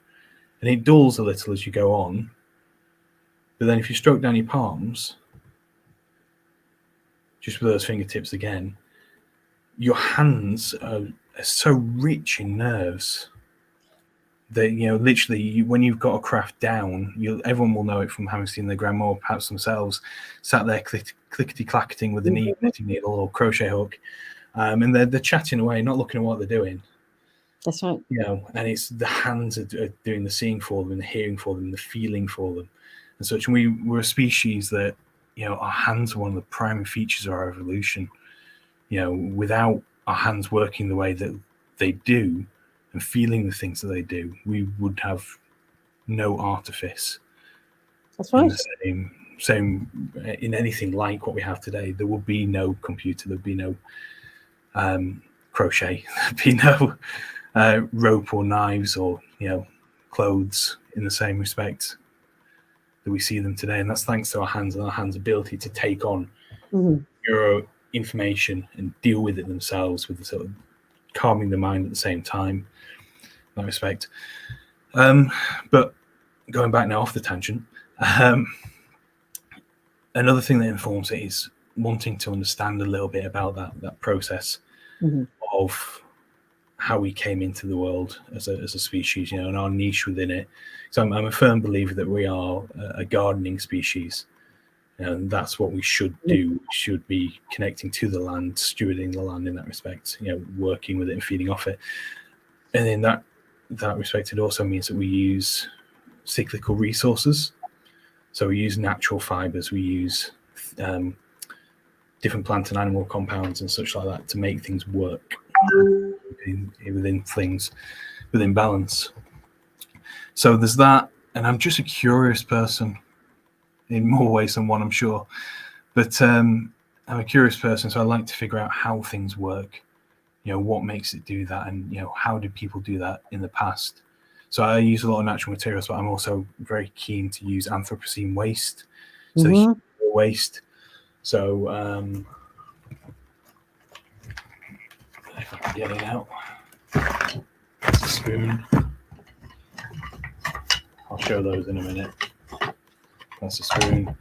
and it dulls a little as you go on. But then if you stroke down your palms, just with those fingertips again, your hands are so rich in nerves that literally, when you've got a craft down, everyone will know it from having seen their grandma or perhaps themselves sat there clickety clacketing with the knitting needle or crochet hook, and they're chatting away, not looking at what they're doing. That's right. You know, and it's the hands are doing the seeing for them, and the hearing for them, and the feeling for them, and such. And we're a species that, you know, our hands are one of the primary features of our evolution. You know, without our hands working the way that they do and feeling the things that they do, we would have no artifice. That's right. In the same in anything like what we have today. There would be no computer. There'd be no crochet. There'd be no rope or knives or, you know, clothes in the same respect that we see them today. And that's thanks to our hands and our hands' ability to take on neuro information and deal with it themselves, with the sort of calming the mind at the same time, in that respect. But going back now off the tangent, another thing that informs it is wanting to understand a little bit about that process of how we came into the world as a species, you know, and our niche within it. So I'm a firm believer that we are a gardening species, and that's what we should do. We should be connecting to the land, stewarding the land in that respect, you know, working with it and feeding off it. And in that respect, it also means that we use cyclical resources. So we use natural fibers, we use different plant and animal compounds and such like that to make things work within balance. So there's that, and I'm just a curious person in more ways than one, I'm sure. But I'm a curious person, so I like to figure out how things work. You know, what makes it do that, and, you know, how did people do that in the past? So I use a lot of natural materials, but I'm also very keen to use Anthropocene waste, so human waste. So if I can get it out, that's a spoon. I'll show those in a minute. That's a spoon.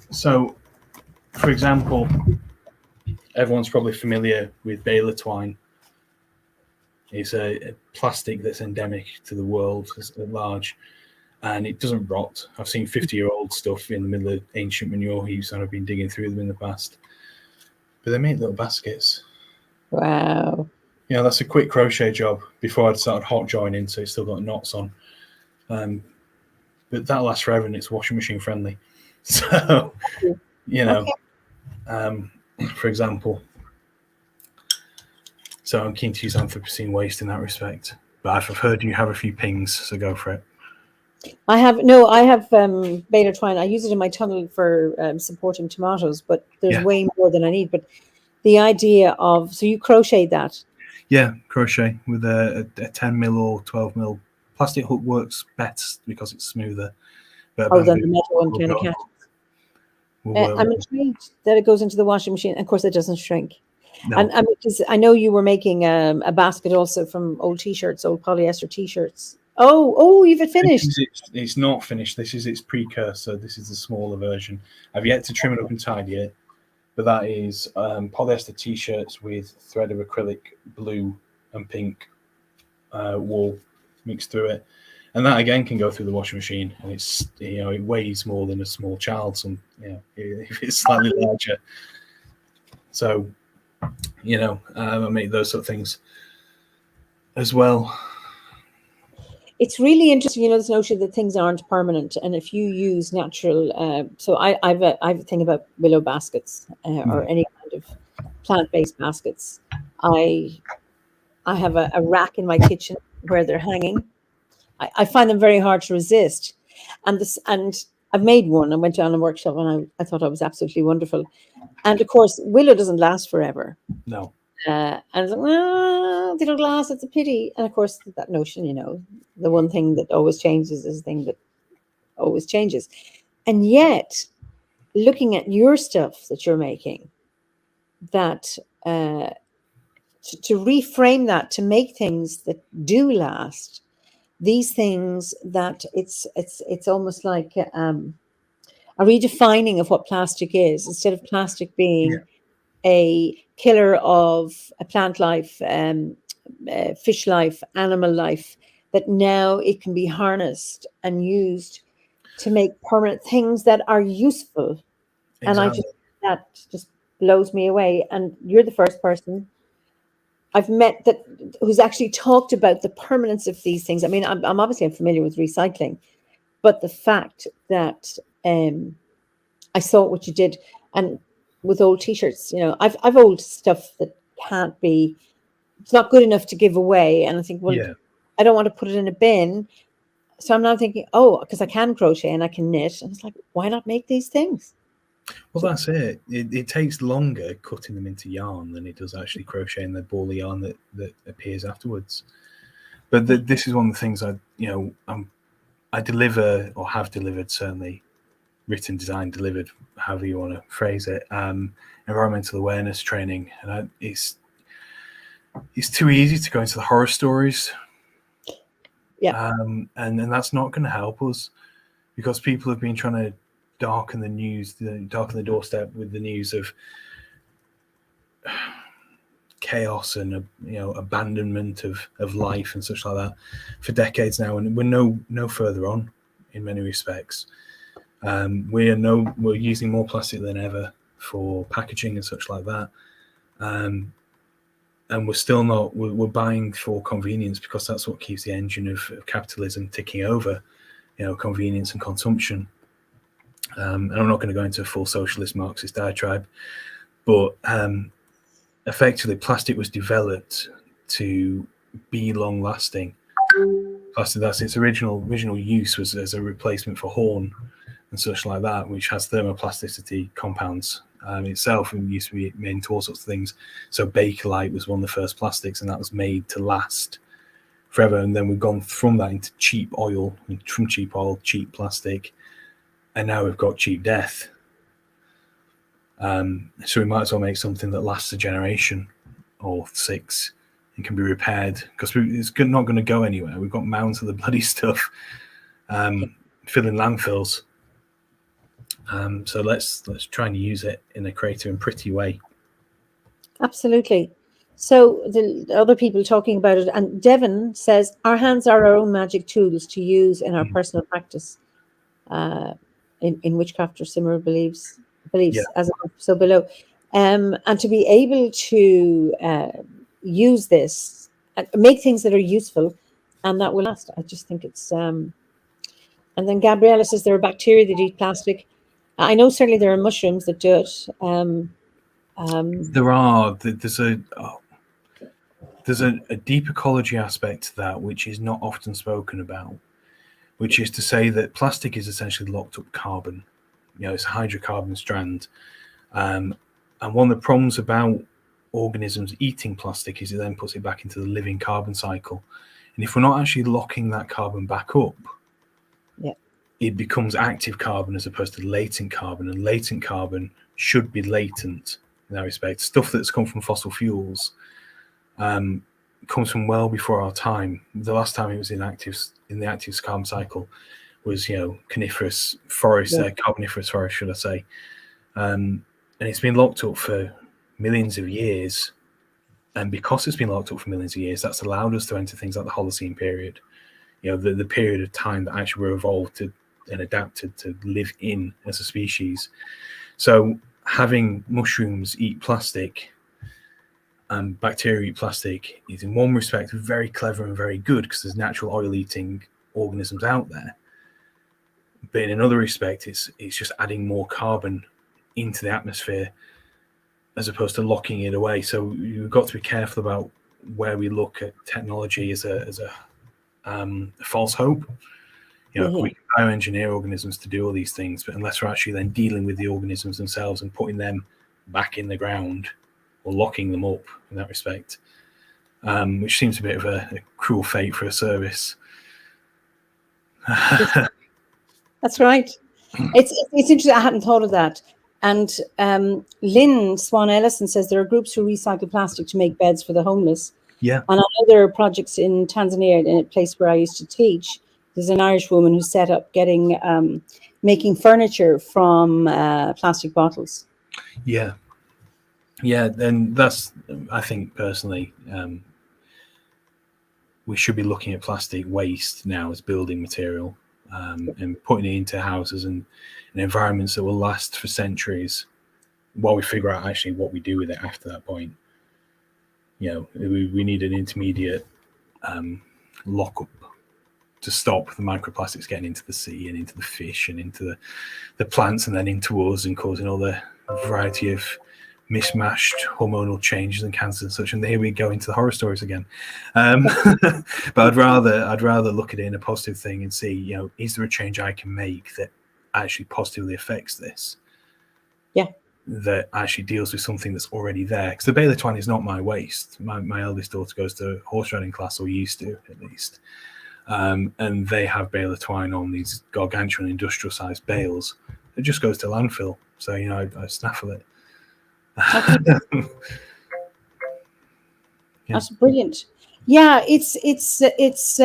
So, for example, everyone's probably familiar with baler twine. It's a plastic that's endemic to the world at large, and it doesn't rot. I've seen 50-year-old stuff in the middle of ancient manure heaps, and I've been digging through them in the past. But they make little baskets. Wow. You know, that's a quick crochet job before I'd started hot joining, so it's still got knots on. But that lasts forever, and it's washing machine friendly. So, you know, for example, so I'm keen to use Anthropocene waste in that respect. But I've heard you have a few pings, so go for it. I have baler twine. I use it in my tunnel for supporting tomatoes, but there's way more than I need. But the idea of, so you crochet that? Yeah, crochet with a 10 mil or 12 mil. Plastic hook works best because it's smoother. But then the metal one kind of catches. I'm intrigued that it goes into the washing machine. Of course, it doesn't shrink. No. And because I know you were making a basket also from old t-shirts, old polyester t-shirts. Oh, you've it finished. It's not finished. This is its precursor. This is the smaller version. I've yet to trim it up and tidy it, but that is polyester t-shirts with thread of acrylic blue and pink wool mixed through it. And that again can go through the washing machine, and it's, you know, it weighs more than a small child. So, you know, if it's slightly larger. So, you know, I make those sort of things as well. It's really interesting, you know, this notion that things aren't permanent, and if you use natural, so I have a thing about willow baskets or any kind of plant-based baskets. I have a rack in my kitchen where they're hanging. I find them very hard to resist, and I've made one. I went down a workshop, and I thought it was absolutely wonderful. And of course, willow doesn't last forever. No. And I was like, well, they don't last. It's a pity. And of course, that notion, you know, the one thing that always changes is the thing that always changes. And yet, looking at your stuff that you're making, that to reframe that, to make things that do last, these things that it's almost like a redefining of what plastic is. Instead of plastic being a killer of a plant life, fish life, animal life, that now it can be harnessed and used to make permanent things that are useful. Exactly. And that just blows me away. And you're the first person I've met that who's actually talked about the permanence of these things. I mean, I'm obviously familiar with recycling, but the fact that I saw what you did, and with old T-shirts, I've old stuff that can't be, it's not good enough to give away, and I think, well, Yeah. I don't want to put it in a bin, so I'm now thinking, oh, because I can crochet and I can knit, and it's like, why not make these things? Well, that's it. It takes longer cutting them into yarn than it does actually crocheting the ball of yarn that appears afterwards. But this is one of the things I deliver, or have delivered, certainly written design delivered, however you want to phrase it, environmental awareness training, and it's too easy to go into the horror stories. Yeah. And that's not going to help us, because people have been trying to darken the news, darken the doorstep with the news of chaos and abandonment of life and such like that for decades now, and we're no further on in many respects. We're using more plastic than ever for packaging and such like that, and we're still not. We're buying for convenience, because that's what keeps the engine of capitalism ticking over. Convenience and consumption. And I'm not going to go into a full socialist Marxist diatribe, but effectively, plastic was developed to be long-lasting. Plastic, that's its original use, was as a replacement for horn and such like that, which has thermoplasticity compounds itself, and used to be made into all sorts of things. So Bakelite was one of the first plastics, and that was made to last forever. And then we've gone from that into cheap oil, and from cheap oil, cheap plastic, and now we've got cheap death. So we might as well make something that lasts a generation or 6 and can be repaired, because it's not going to go anywhere. We've got mounds of the bloody stuff filling landfills. So let's try and use it in a creative and pretty way. Absolutely. So the other people talking about it, and Devon says, our hands are our own magic tools to use in our personal practice. In witchcraft or similar beliefs, as so below, and to be able to use this, make things that are useful and that will last. I just think it's. And then Gabriella says there are bacteria that eat plastic. I know certainly there are mushrooms that do it. There are. There's a deep ecology aspect to that, which is not often spoken about, which is to say that plastic is essentially locked up carbon. It's a hydrocarbon strand. And one of the problems about organisms eating plastic is it then puts it back into the living carbon cycle. And if we're not actually locking that carbon back up, it becomes active carbon as opposed to latent carbon. And latent carbon should be latent in that respect. Stuff that's come from fossil fuels comes from well before our time. The last time it was in the active carbon cycle was coniferous forest, carboniferous forest, should I say. And it's been locked up for millions of years. And because it's been locked up for millions of years, that's allowed us to enter things like the Holocene period, the period of time that actually were evolved and adapted to live in as a species. So having mushrooms eat plastic and bacteria eat plastic is in one respect very clever and very good, because there's natural oil-eating organisms out there. But in another respect, it's just adding more carbon into the atmosphere as opposed to locking it away. So you've got to be careful about where we look at technology as a false hope. We can bioengineer organisms to do all these things, but unless we're actually then dealing with the organisms themselves and putting them back in the ground or locking them up in that respect, which seems a bit of a cruel fate for a service. That's right. It's interesting. I hadn't thought of that. And Lynn Swan Ellison says there are groups who recycle plastic to make beds for the homeless. Yeah. And I know there are projects in Tanzania, in a place where I used to teach. There's an Irish woman who set up making furniture from plastic bottles. Yeah. And that's, I think personally, we should be looking at plastic waste now as building material, and putting it into houses and environments that will last for centuries while we figure out actually what we do with it after that point. You know, we need an intermediate lockup to stop the microplastics getting into the sea and into the fish and into the plants and then into us and causing all the variety of mismatched hormonal changes and cancers and such. And here we go into the horror stories again. But I'd rather look at it in a positive thing and see, you know, is there a change I can make that actually positively affects this? Yeah. That actually deals with something that's already there. Because the bale of twine is not my waste. My eldest daughter goes to horse riding class, or used to at least. And they have bale of twine on these gargantuan industrial sized bales. It just goes to landfill. So, you know, I snaffle it. Okay. That's brilliant. Yeah, it's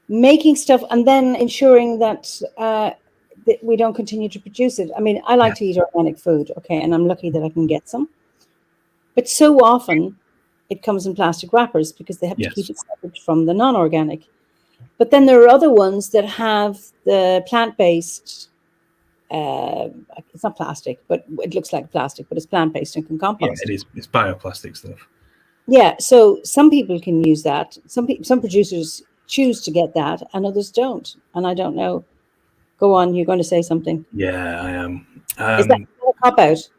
making stuff and then ensuring that that we don't continue to produce it. I mean, I like to eat organic food, okay, and I'm lucky that I can get some. But so often it comes in plastic wrappers because they have to keep it separate from the non-organic. But then there are other ones that have the plant-based, it's not plastic, but it looks like plastic, but it's plant-based and can compost. Yeah, it is. It's bioplastic stuff. Yeah, so some people can use that. Some producers choose to get that and others don't. And I don't know. Go on, you're going to say something. Yeah, I am. Is that a cop-out?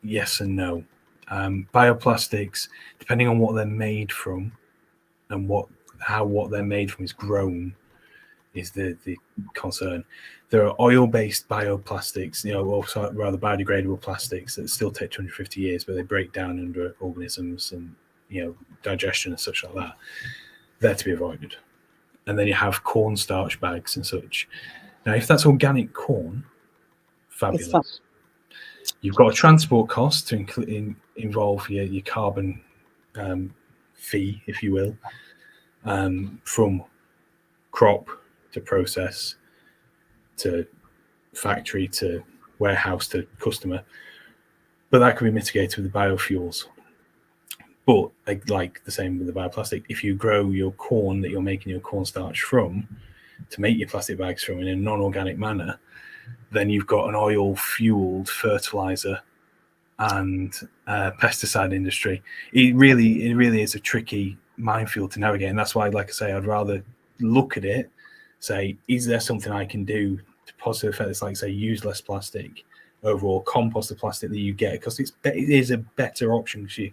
Yes and no. Bioplastics, depending on what they're made from and how what they're made from is grown, is the concern. There are oil-based bioplastics, you know, or rather biodegradable plastics that still take 250 years, but they break down under organisms and, you know, digestion and such like that. They're to be avoided. And then you have cornstarch bags and such. Now, if that's organic corn, fabulous. You've got a transport cost to involve your carbon fee, if you will, from crop to process to factory to warehouse to customer. But that can be mitigated with the biofuels. But like the same with the bioplastic, if you grow your corn that you're making your cornstarch from to make your plastic bags from in a non-organic manner, then you've got an oil-fueled fertilizer and pesticide industry. It really is a tricky minefield to navigate, and that's why, like I say, I'd rather look at it, say, is there something I can do to positively affect this? Like, say, use less plastic, overall compost the plastic that you get, because it is a better option. Because you're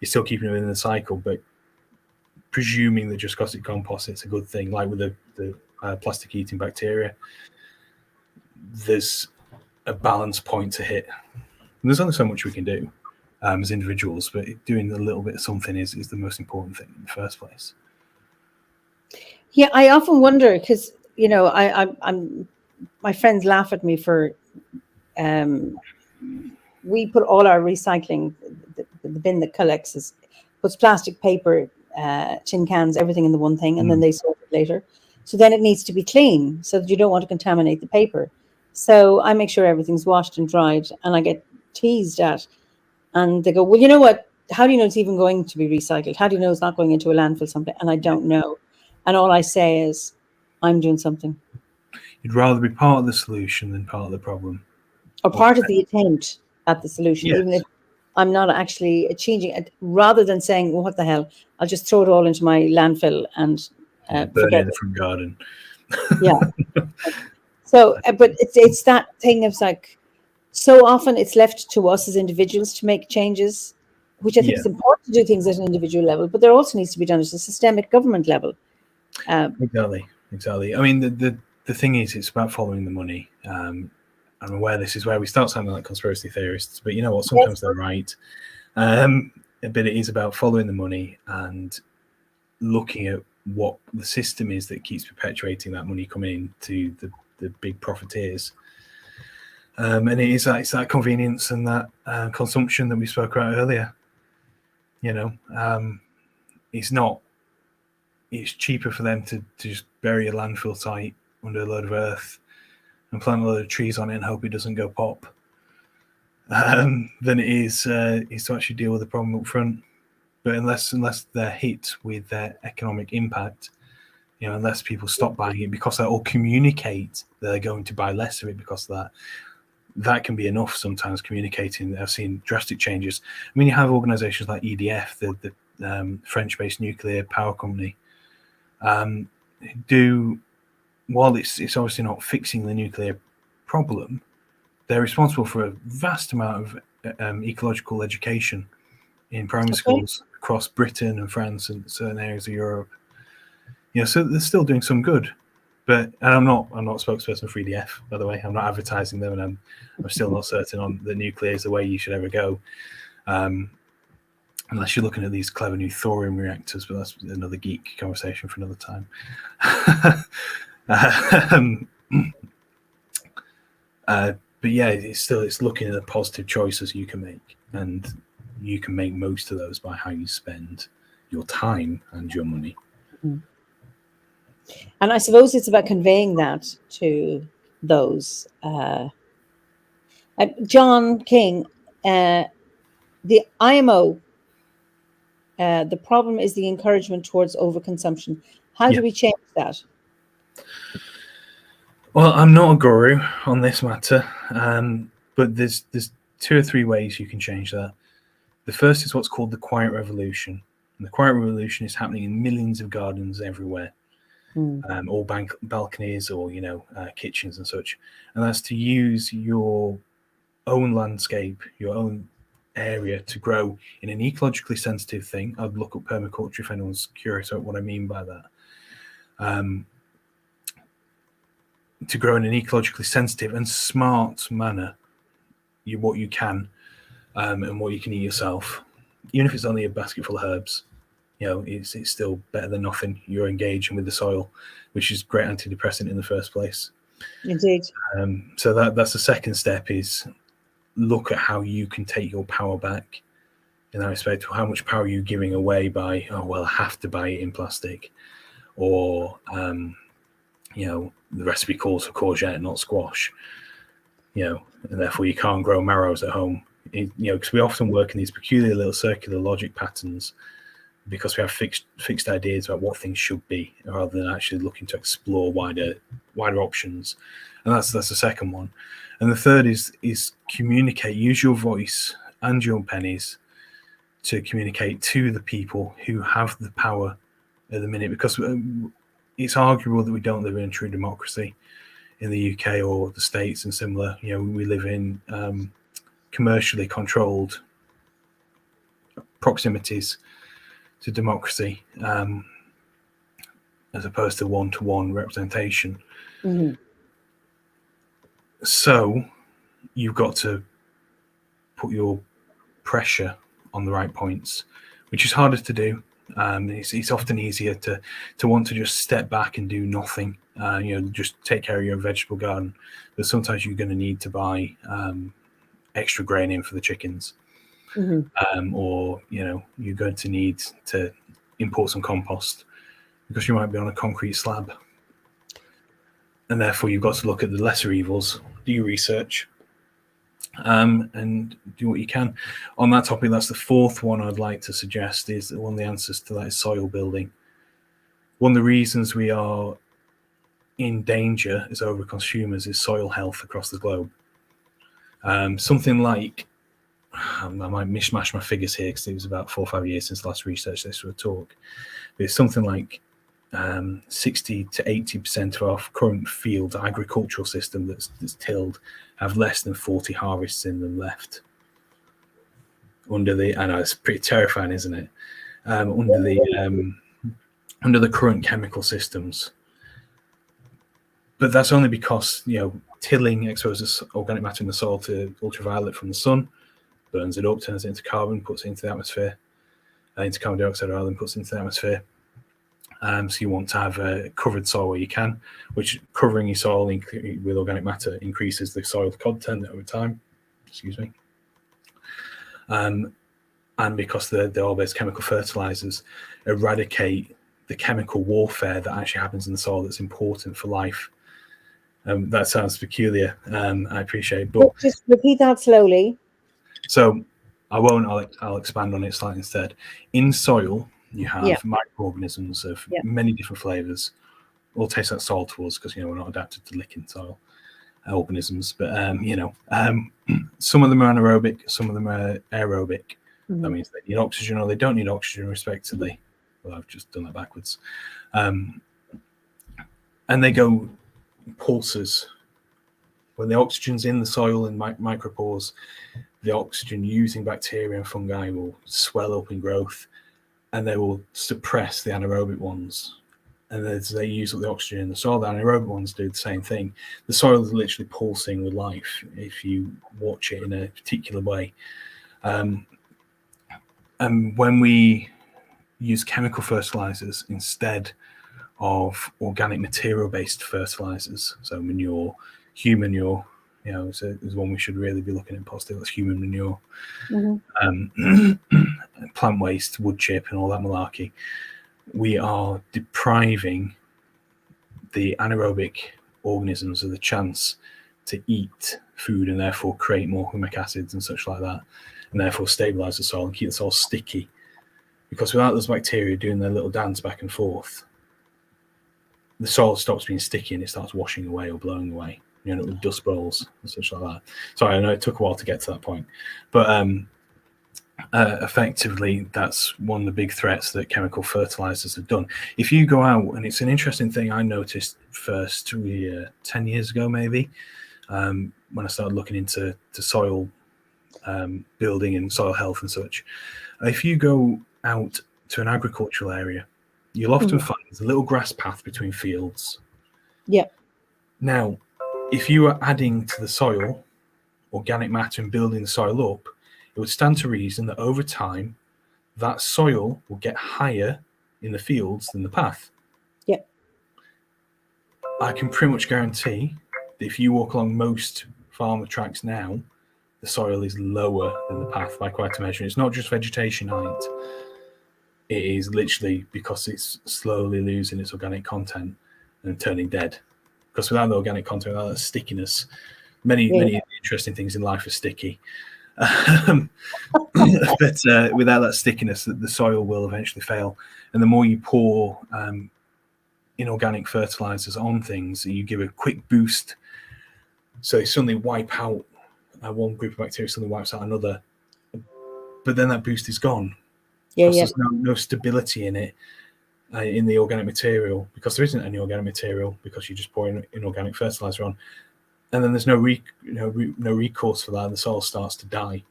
still keeping it within the cycle, but presuming that just because it composts, it's a good thing. Like with the plastic-eating bacteria, there's a balance point to hit. And there's only so much we can do as individuals, but doing a little bit of something is the most important thing in the first place. Yeah, I often wonder because, you know, I'm my friends laugh at me for we put all our recycling, the bin that collects puts plastic, paper, tin cans, everything in the one thing, and then they sort it later. So then it needs to be clean so that you don't want to contaminate the paper. So I make sure everything's washed and dried, and I get teased at, and they go, well, you know what? How do you know it's even going to be recycled? How do you know it's not going into a landfill someday? And I don't know. And all I say is, I'm doing something. You'd rather be part of the solution than part of the problem. Or part of the attempt at the solution, even if I'm not actually changing it, rather than saying, well, what the hell? I'll just throw it all into my landfill and burn it in the front garden. Yeah. So, but it's that thing of like, so often it's left to us as individuals to make changes, which I think is important to do things at an individual level, but there also needs to be done at a systemic government level. Exactly. I mean, the thing is, it's about following the money. I'm aware this is where we start sounding like conspiracy theorists, but you know what? Sometimes they're right. But it is about following the money and looking at what the system is that keeps perpetuating that money coming into the big profiteers. And it's that convenience and that consumption that we spoke about earlier. You know, it's cheaper for them to just bury a landfill site under a load of earth and plant a load of trees on it and hope it doesn't go pop, than it is to actually deal with the problem up front. But unless they're hit with their economic impact, unless people stop buying it because that, or communicate they're going to buy less of it because of that. That can be enough sometimes, communicating. I've seen drastic changes. I mean, you have organizations like EDF, the French-based nuclear power company, while it's obviously not fixing the nuclear problem, they're responsible for a vast amount of ecological education in primary schools across Britain and France and certain areas of Europe. So they're still doing some good. And I'm not a spokesperson for EDF, by the way. I'm not advertising them, and I'm still not certain on that nuclear is the way you should ever go, unless you're looking at these clever new thorium reactors. But that's another geek conversation for another time. But yeah, it's looking at the positive choices you can make, and you can make most of those by how you spend your time and your money. Mm-hmm. And I suppose it's about conveying that to those. John King, the IMO, the problem is the encouragement towards overconsumption. How do we change that? Well, I'm not a guru on this matter, but there's 2 or 3 ways you can change that. The first is what's called the quiet revolution. And the quiet revolution is happening in millions of gardens everywhere. Or balconies, or kitchens and such, and that's to use your own landscape, your own area, to grow in an ecologically sensitive thing. I'd look up permaculture if anyone's curious about what I mean by that. To grow in an ecologically sensitive and smart manner, what you can, and what you can eat yourself, even if it's only a basket full of herbs. It's still better than nothing. You're engaging with the soil, which is great antidepressant in the first place. Indeed. So that's the second step, is look at how you can take your power back in that respect. How much power are you giving away by, I have to buy it in plastic, or the recipe calls for courgette, not squash. And therefore you can't grow marrows at home. Because we often work in these peculiar little circular logic patterns, because we have fixed ideas about what things should be, rather than actually looking to explore wider options. And that's the second one. And the third is communicate. Use your voice and your pennies to communicate to the people who have the power at the minute, because it's arguable that we don't live in a true democracy in the UK or the States and similar. We live in commercially controlled proximities to democracy, as opposed to one-to-one representation. Mm-hmm. So you've got to put your pressure on the right points, which is harder to do. It's often easier to want to just step back and do nothing, just take care of your vegetable garden. But sometimes you're going to need to buy extra grain in for the chickens. Mm-hmm. Or you're going to need to import some compost because you might be on a concrete slab, and therefore you've got to look at the lesser evils, do your research, and do what you can on that topic. That's the fourth one I'd like to suggest, is that one of the answers to that is soil building. One of the reasons we are in danger as over-consumers is soil health across the globe. Something like, I might mishmash my figures here because it was about 4 or 5 years since last research this for a talk, but it's something like 60 to 80% of our current field agricultural system that's tilled have less than 40 harvests in them left. I know it's pretty terrifying, isn't it? Under the current chemical systems. But that's only because tilling exposes organic matter in the soil to ultraviolet from the sun, burns it up, turns it into carbon, puts it into the atmosphere, into carbon dioxide rather than puts it into the atmosphere. So you want to have a covered soil where you can, which covering your soil with organic matter increases the soil content over time. Excuse me. And because the oil-based chemical fertilizers eradicate the chemical warfare that actually happens in the soil that's important for life. That sounds peculiar, I appreciate, but just repeat that slowly. So I won't. I'll expand on it slightly instead. In soil, you have microorganisms of many different flavors, all taste like soil to us because we're not adapted to licking soil organisms. But some of them are anaerobic, some of them are aerobic. That means they need oxygen or they don't need oxygen, respectively. Well, I've just done that backwards. And they go pulses. When the oxygen's in the soil in micropores, the oxygen using bacteria and fungi will swell up in growth, and they will suppress the anaerobic ones. And as they use up the oxygen in the soil, the anaerobic ones do the same thing. The soil is literally pulsing with life if you watch it in a particular way. And when we use chemical fertilizers instead of organic material-based fertilizers, so manure, human manure, is one we should really be looking at positive. That's human manure, plant waste, wood chip, and all that malarkey. We are depriving the anaerobic organisms of the chance to eat food and therefore create more humic acids and such like that, and therefore stabilize the soil and keep the soil sticky. Because without those bacteria doing their little dance back and forth, the soil stops being sticky and it starts washing away or blowing away, with dust bowls and such like that. Sorry, I know it took a while to get to that point, but effectively, that's one of the big threats that chemical fertilizers have done. If you go out, and it's an interesting thing I noticed first 10 years ago, maybe, when I started looking into soil building and soil health and such. If you go out to an agricultural area, you'll often find there's a little grass path between fields. Yeah. Now, if you are adding to the soil organic matter and building the soil up, it would stand to reason that over time, that soil will get higher in the fields than the path. Yeah. I can pretty much guarantee that if you walk along most farmer tracks now, the soil is lower than the path by quite a measure. It's not just vegetation height. It is literally because it's slowly losing its organic content and turning dead. Because without the organic content, without that stickiness, many interesting things in life are sticky. But without that stickiness, the soil will eventually fail. And the more you pour inorganic fertilizers on things, you give a quick boost. So you suddenly wipe out one group of bacteria, suddenly wipes out another. But then that boost is gone. There's no stability in it, in the organic material, because there isn't any organic material, because you just pour inorganic fertilizer on. And then there's no recourse for that, and the soil starts to die.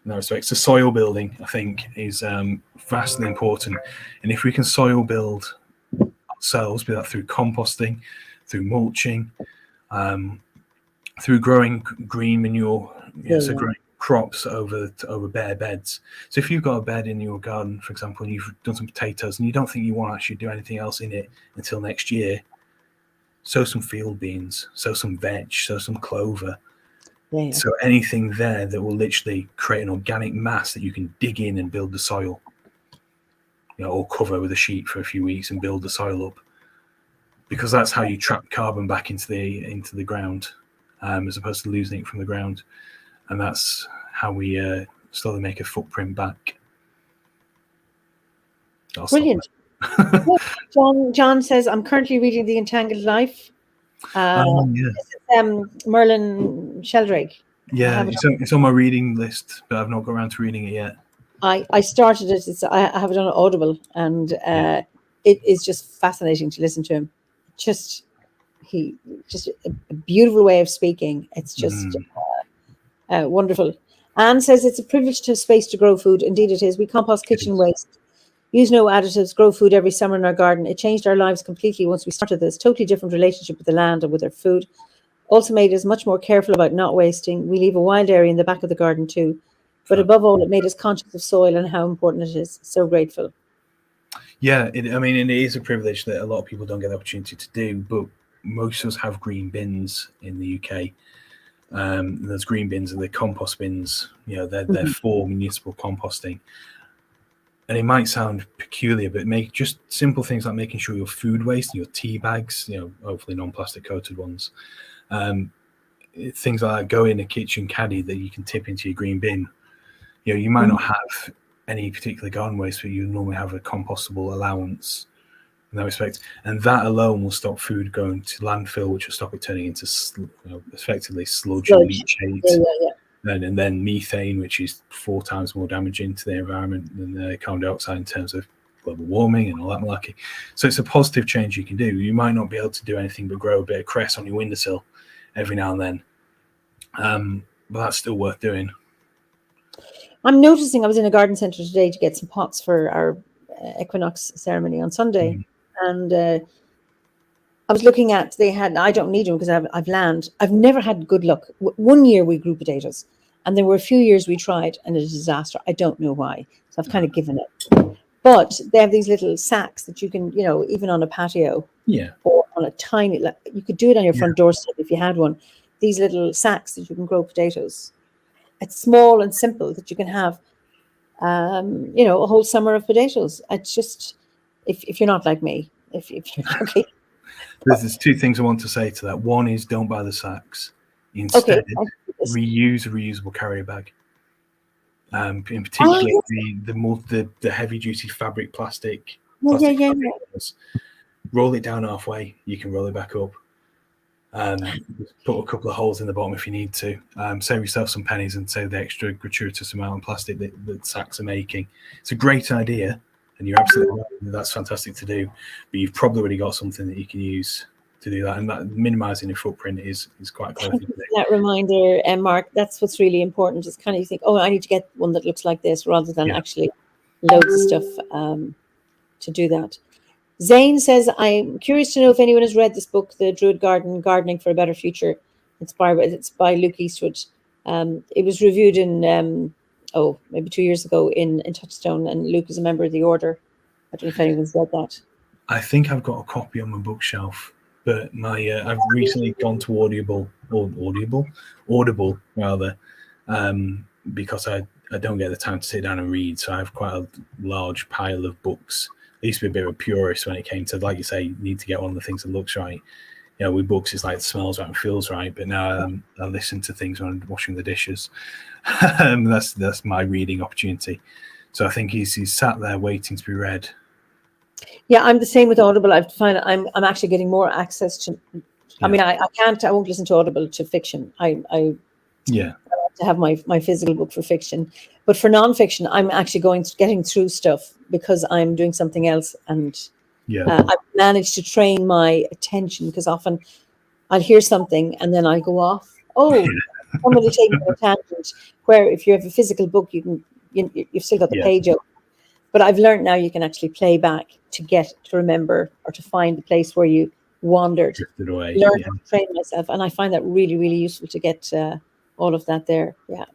In that respect, so soil building, I think, is vastly important. And if we can soil build ourselves, be that through composting, through mulching, through growing green manure, so growing crops over bare beds. So if you've got a bed in your garden, for example, and you've done some potatoes, and you don't think you want to actually do anything else in it until next year, sow some field beans, sow some veg, sow some clover. So anything there that will literally create an organic mass that you can dig in and build the soil, or cover with a sheet for a few weeks and build the soil up, because that's how you trap carbon back into the ground, as opposed to losing it from the ground, and that's how we slowly make a footprint back. Brilliant. John says, I'm currently reading The Entangled Life. This is Merlin Sheldrake. Yeah, it's on my reading list, but I've not got around to reading it yet. I started it. I have it on Audible, and it is just fascinating to listen to him. Just a beautiful way of speaking. It's just wonderful. Anne says it's a privilege to have space to grow food. Indeed, it is. We compost kitchen waste. Use no additives, grow food every summer in our garden. It changed our lives completely once we started this. Totally different relationship with the land and with our food. Also made us much more careful about not wasting. We leave a wild area in the back of the garden too. But above all, it made us conscious of soil and how important it is. So grateful. Yeah, it is a privilege that a lot of people don't get the opportunity to do, but most of us have green bins in the UK. Those green bins are the compost bins. They're for municipal composting. And it might sound peculiar, but make just simple things like making sure your food waste, your tea bags, hopefully non-plastic coated ones, things like that go in a kitchen caddy that you can tip into your green bin. You might not have any particular garden waste, but you normally have a compostable allowance in that respect. And that alone will stop food going to landfill, which will stop it turning into effectively sludge and leachate. And then methane, which is 4 times more damaging to the environment than carbon dioxide in terms of global warming and all that malarkey. So it's a positive change you can do. You might not be able to do anything but grow a bit of cress on your windowsill every now and then, but that's still worth doing. I'm noticing, I was in a garden centre today to get some pots for our equinox ceremony on Sunday, and I was looking at, I don't need them because I've land. I've never had good luck. One year we grew potatoes, and there were a few years we tried, and it was a disaster. I don't know why, so I've kind of given it. But they have these little sacks that you can, even on a patio, or on a tiny, you could do it on your front doorstep if you had one. These little sacks that you can grow potatoes. It's small and simple that you can have, a whole summer of potatoes. It's just, if you're not like me, if you're lucky. There's 2 things I want to say to that. One is don't buy the sacks. Instead, reuse a reusable carrier bag. In particular, the heavy duty fabric plastic. Roll it down halfway. You can roll it back up. Put a couple of holes in the bottom if you need to. Save yourself some pennies and save the extra gratuitous amount of plastic that sacks are making. It's a great idea, and you're absolutely right. That's fantastic to do, but you've probably already got something that you can use to do that, and that minimizing your footprint is quite clever. That reminder, Mark, that's what's really important. Is kind of you think, oh, I need to get one that looks like this, rather than actually loads of stuff to do that. Zane says, I'm curious to know if anyone has read this book, The Druid Garden, Gardening for a Better Future. It's by Luke Eastwood. It was reviewed in, maybe 2 years ago in Touchstone, and Luke is a member of the Order. I don't know if anyone's read that. I think I've got a copy on my bookshelf, but I've recently gone to Audible rather, because I don't get the time to sit down and read, so I have quite a large pile of books. I used to be a bit of a purist when it came to, like you say, you need to get one of the things that looks right. With books, it's like it smells right and feels right. But now I listen to things when I'm washing the dishes. That's my reading opportunity. So I think he's sat there waiting to be read. Yeah, I'm the same with Audible. I've found I'm actually getting more access to. I mean, I won't listen to Audible to fiction. I to have my physical book for fiction, but for nonfiction, I'm actually getting through stuff because I'm doing something else, and I've managed to train my attention, because often I'll hear something and then I'll go off. Somebody taking a tangent. Where if you have a physical book, you've still got the page open. But I've learned now you can actually play back to remember or to find the place where you wandered. Drifted away. Learn how to train myself, and I find that really, really useful to get all of that there. Yeah.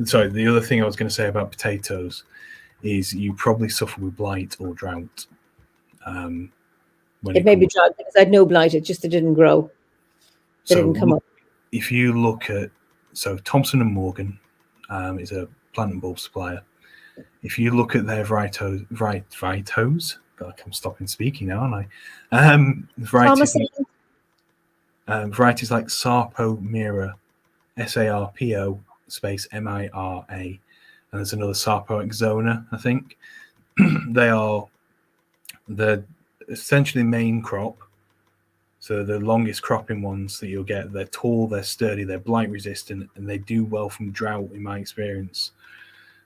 Sorry, the other thing I was going to say about potatoes is you probably suffer with blight or drought. It may be drought because I had no blight. It just didn't grow. It didn't come up. If you look at Thompson and Morgan is a plant and bulb supplier. If you look at their varieties, God, I'm stopping speaking now, aren't I? Varieties like Sarpo Mira, SARPO space MIRA, and there's another Sarpo Exona, I think. They are the essentially main crop. So the longest cropping ones that you'll get, they're tall, they're sturdy, they're blight resistant, and they do well from drought, in my experience.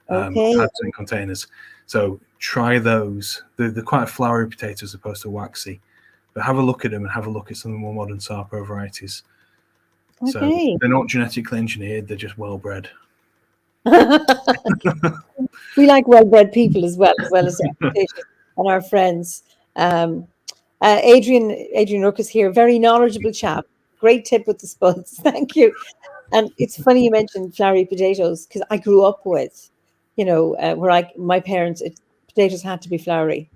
In containers. So try those. They're quite flowery potatoes as opposed to waxy. But have a look at them and have a look at some of the more modern Sarpo varieties. Okay. So they're not genetically engineered, they're just well bred. We like well bred people as well as and our friends. Adrian Rook is here, very knowledgeable chap. Great tip with the spuds. Thank you. And it's funny you mentioned flowery potatoes, because I grew up with, where my parents, potatoes had to be flowery.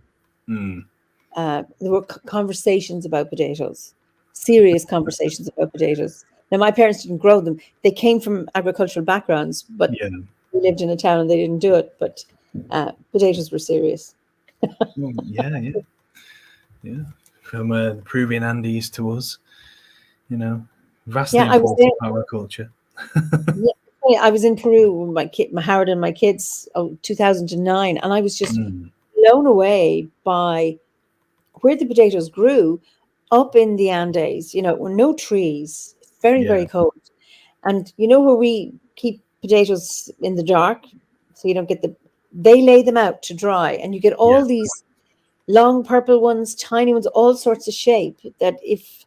There were conversations about potatoes, serious conversations about potatoes. Now, my parents didn't grow them. They came from agricultural backgrounds, but we lived in a town and they didn't do it. But potatoes were serious. From the Peruvian Andes to us, vastly important agriculture. I was in Peru with my Howard and my kids, 2009, and I was just blown away by where the potatoes grew, up in the Andes, you know, were no trees, very, very cold. And you know where we keep potatoes in the dark, so you don't get they lay them out to dry, and you get all these long purple ones, tiny ones, all sorts of shape that if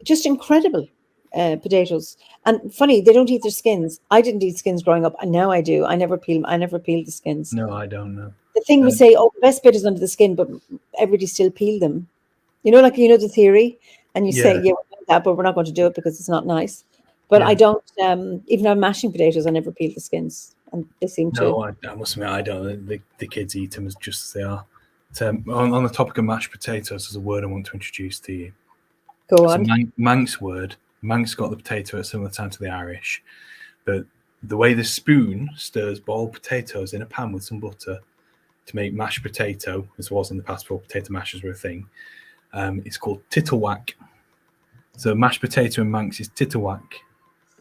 just incredible potatoes. And funny, they don't eat their skins. I didn't eat skins growing up, and now I do. I never peel the skins. No, I don't know. The thing we say, oh, the best bit is under the skin, but everybody still peel them. You know, like, you know, the theory, and you say, yeah, we're doing that, but we're not going to do it because it's not nice. But I don't, even on mashing potatoes, I never peel the skins, and they seem to. No, I must admit, I don't. The kids eat them just as they are. On the topic of mashed potatoes, there's a word I want to introduce to you. Go on. It's a Manx word. Manx got the potato at a similar time to the Irish, but the way the spoon stirs boiled potatoes in a pan with some butter to make mashed potato, as was in the past before potato mashers were a thing, it's called tittlewhack. So mashed potato in Manx is tittlewhack.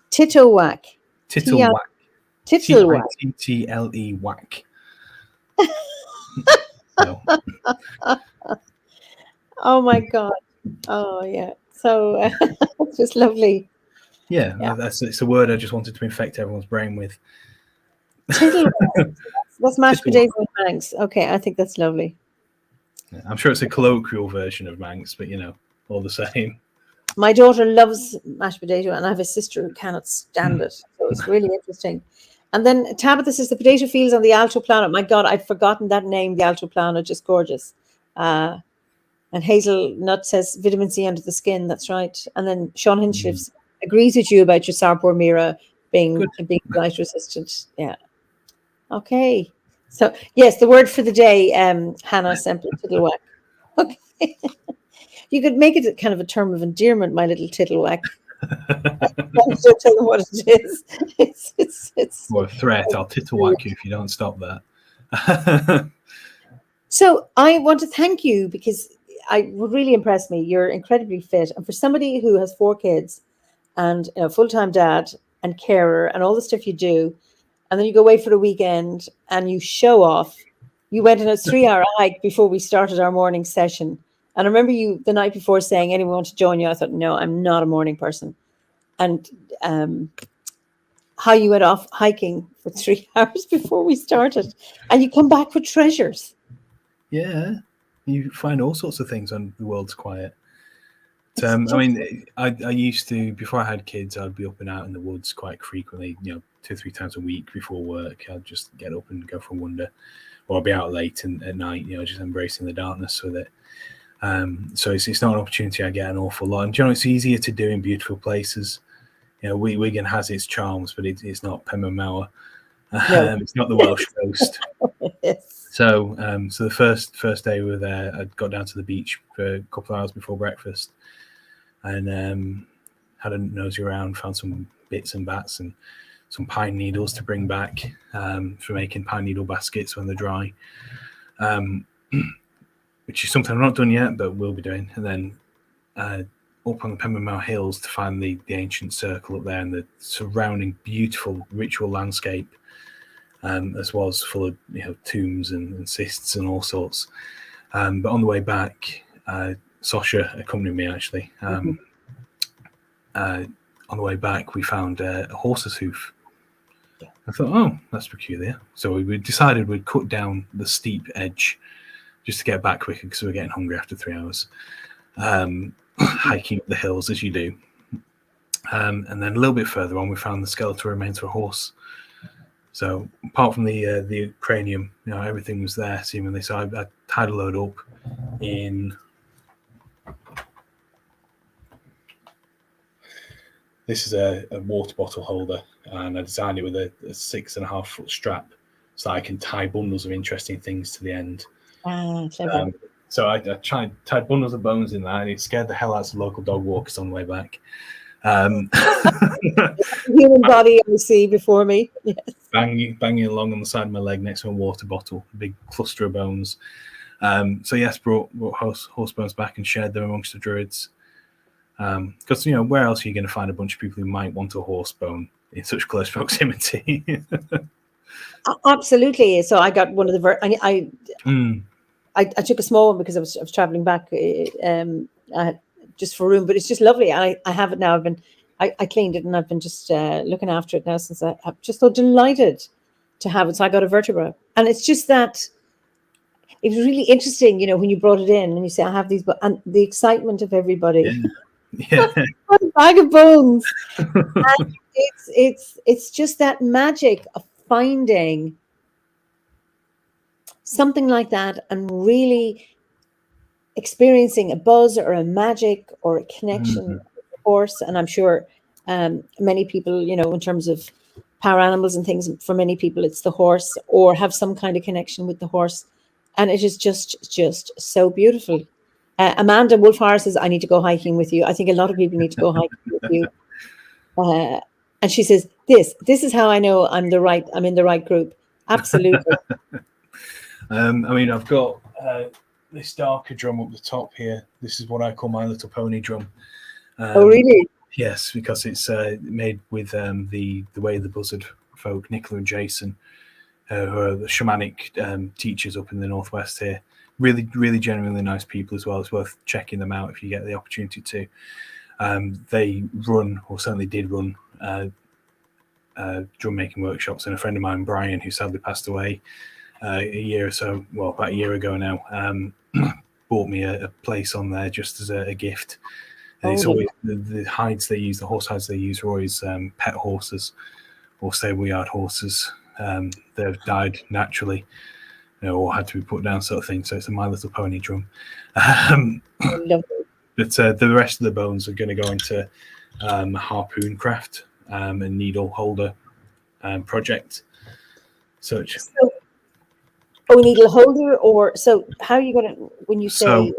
Tittlewhack. Tittlewhack. Tittlewhack. Tittle whack. No. Oh my God. Oh yeah. So it's just lovely. Yeah, it's a word I just wanted to infect everyone's brain with. That's mashed potatoes with Manx. Okay, I think that's lovely. Yeah, I'm sure it's a colloquial version of Manx, but you know, all the same. My daughter loves mashed potato, and I have a sister who cannot stand it. So it's really interesting. And then Tabitha says the potato fields on the Altoplano. My God, I'd forgotten that name, the Altoplano, just gorgeous. And Hazelnut says vitamin C under the skin. That's right. And then Sean Hinchliff agrees with you about your Sourpore Mira being light resistant. Yeah. Okay. So yes, the word for the day, Hannah, simply tittlewhack. Okay. You could make it kind of a term of endearment, my little tittlewhack. Don't tell them what it is. It's or a threat. I'll tittlewhack you if you don't stop that. So I want to thank you because it really impressed me. You're incredibly fit, and for somebody who has 4 kids and a full-time dad and carer and all the stuff you do, and then you go away for the weekend and you show off. You went on a 3-hour hike before we started our morning session. And I remember you the night before saying, anyone want to join you? I thought, no, I'm not a morning person. And how you went off hiking for 3 hours before we started. And you come back with treasures. Yeah, you find all sorts of things when the world's quiet. I mean, I used to, before I had kids, I'd be up and out in the woods quite frequently, 2 or 3 times a week before work. I'd just get up and go for a wander. Or I'd be out late at night, just embracing the darkness with it. So it's not an opportunity I get an awful lot. And it's easier to do in beautiful places. Wigan has its charms, but it's not Penmaenmawr. No. It's not the Welsh coast. Yes. So the first day we were there, I got down to the beach for a couple of hours before breakfast, and had a nosy around, found some bits and bats and some pine needles to bring back for making pine needle baskets when they're dry. Which is something I'm not done yet, but will be doing. And then up on the Penmaenmawr Hills to find the ancient circle up there and the surrounding beautiful ritual landscape, as well as full of tombs and cysts and all sorts. But on the way back, Sasha accompanied me actually. On the way back, we found a horse's hoof. I thought, oh, that's peculiar. So we decided we'd cut down the steep edge just to get back quicker because we were getting hungry after 3 hours. Hiking up the hills as you do. And then a little bit further on, we found the skeletal remains of a horse. So apart from the cranium, everything was there seemingly. So I tied a load up in... This is a water bottle holder, and I designed it with a 6.5 foot strap so I can tie bundles of interesting things to the end. So I tied bundles of bones in that, and it scared the hell out of the local dog walkers on the way back. Human body I see before me. Yes. Banging along on the side of my leg next to a water bottle, a big cluster of bones. So yes, brought horse bones back and shared them amongst the druids. Because where else are you going to find a bunch of people who might want a horse bone in such close proximity? Absolutely. So I got one of the I took a small one because I was traveling back just for room, but it's just lovely. I have it now. I cleaned it and I've been just looking after it now since I'm just so delighted to have it. So I got a vertebra, and it's just that it was really interesting, when you brought it in and you say, I have these, and the excitement of everybody. Yeah. What a bag of bones. And it's just that magic of finding something like that and really experiencing a buzz or a magic or a connection with the horse. And I'm sure many people, in terms of power animals and things, for many people it's the horse or have some kind of connection with the horse. And it is just so beautiful. Amanda Wolfhard says, I need to go hiking with you. I think a lot of people need to go hiking with you. And she says, this is how I know I'm in the right group. Absolutely. I've got this darker drum up the top here. This is what I call my little pony drum. Oh, really? Yes, because it's made with the Way of the Buzzard folk, Nicola and Jason, who are the shamanic teachers up in the northwest here. Really, really genuinely nice people as well. It's worth checking them out if you get the opportunity to. They run, or certainly did run, drum making workshops, and a friend of mine, Brian, who sadly passed away about a year ago now, bought me a place on there just as a gift. And it's always the hides they use, the horse hides they use are always pet horses or stable yard horses. They've died naturally, or had to be put down, sort of thing. So it's a My Little Pony drum. But the rest of the bones are going to go into harpoon craft and needle holder project. Such. Needle holder, or so? How are you going to, when you say?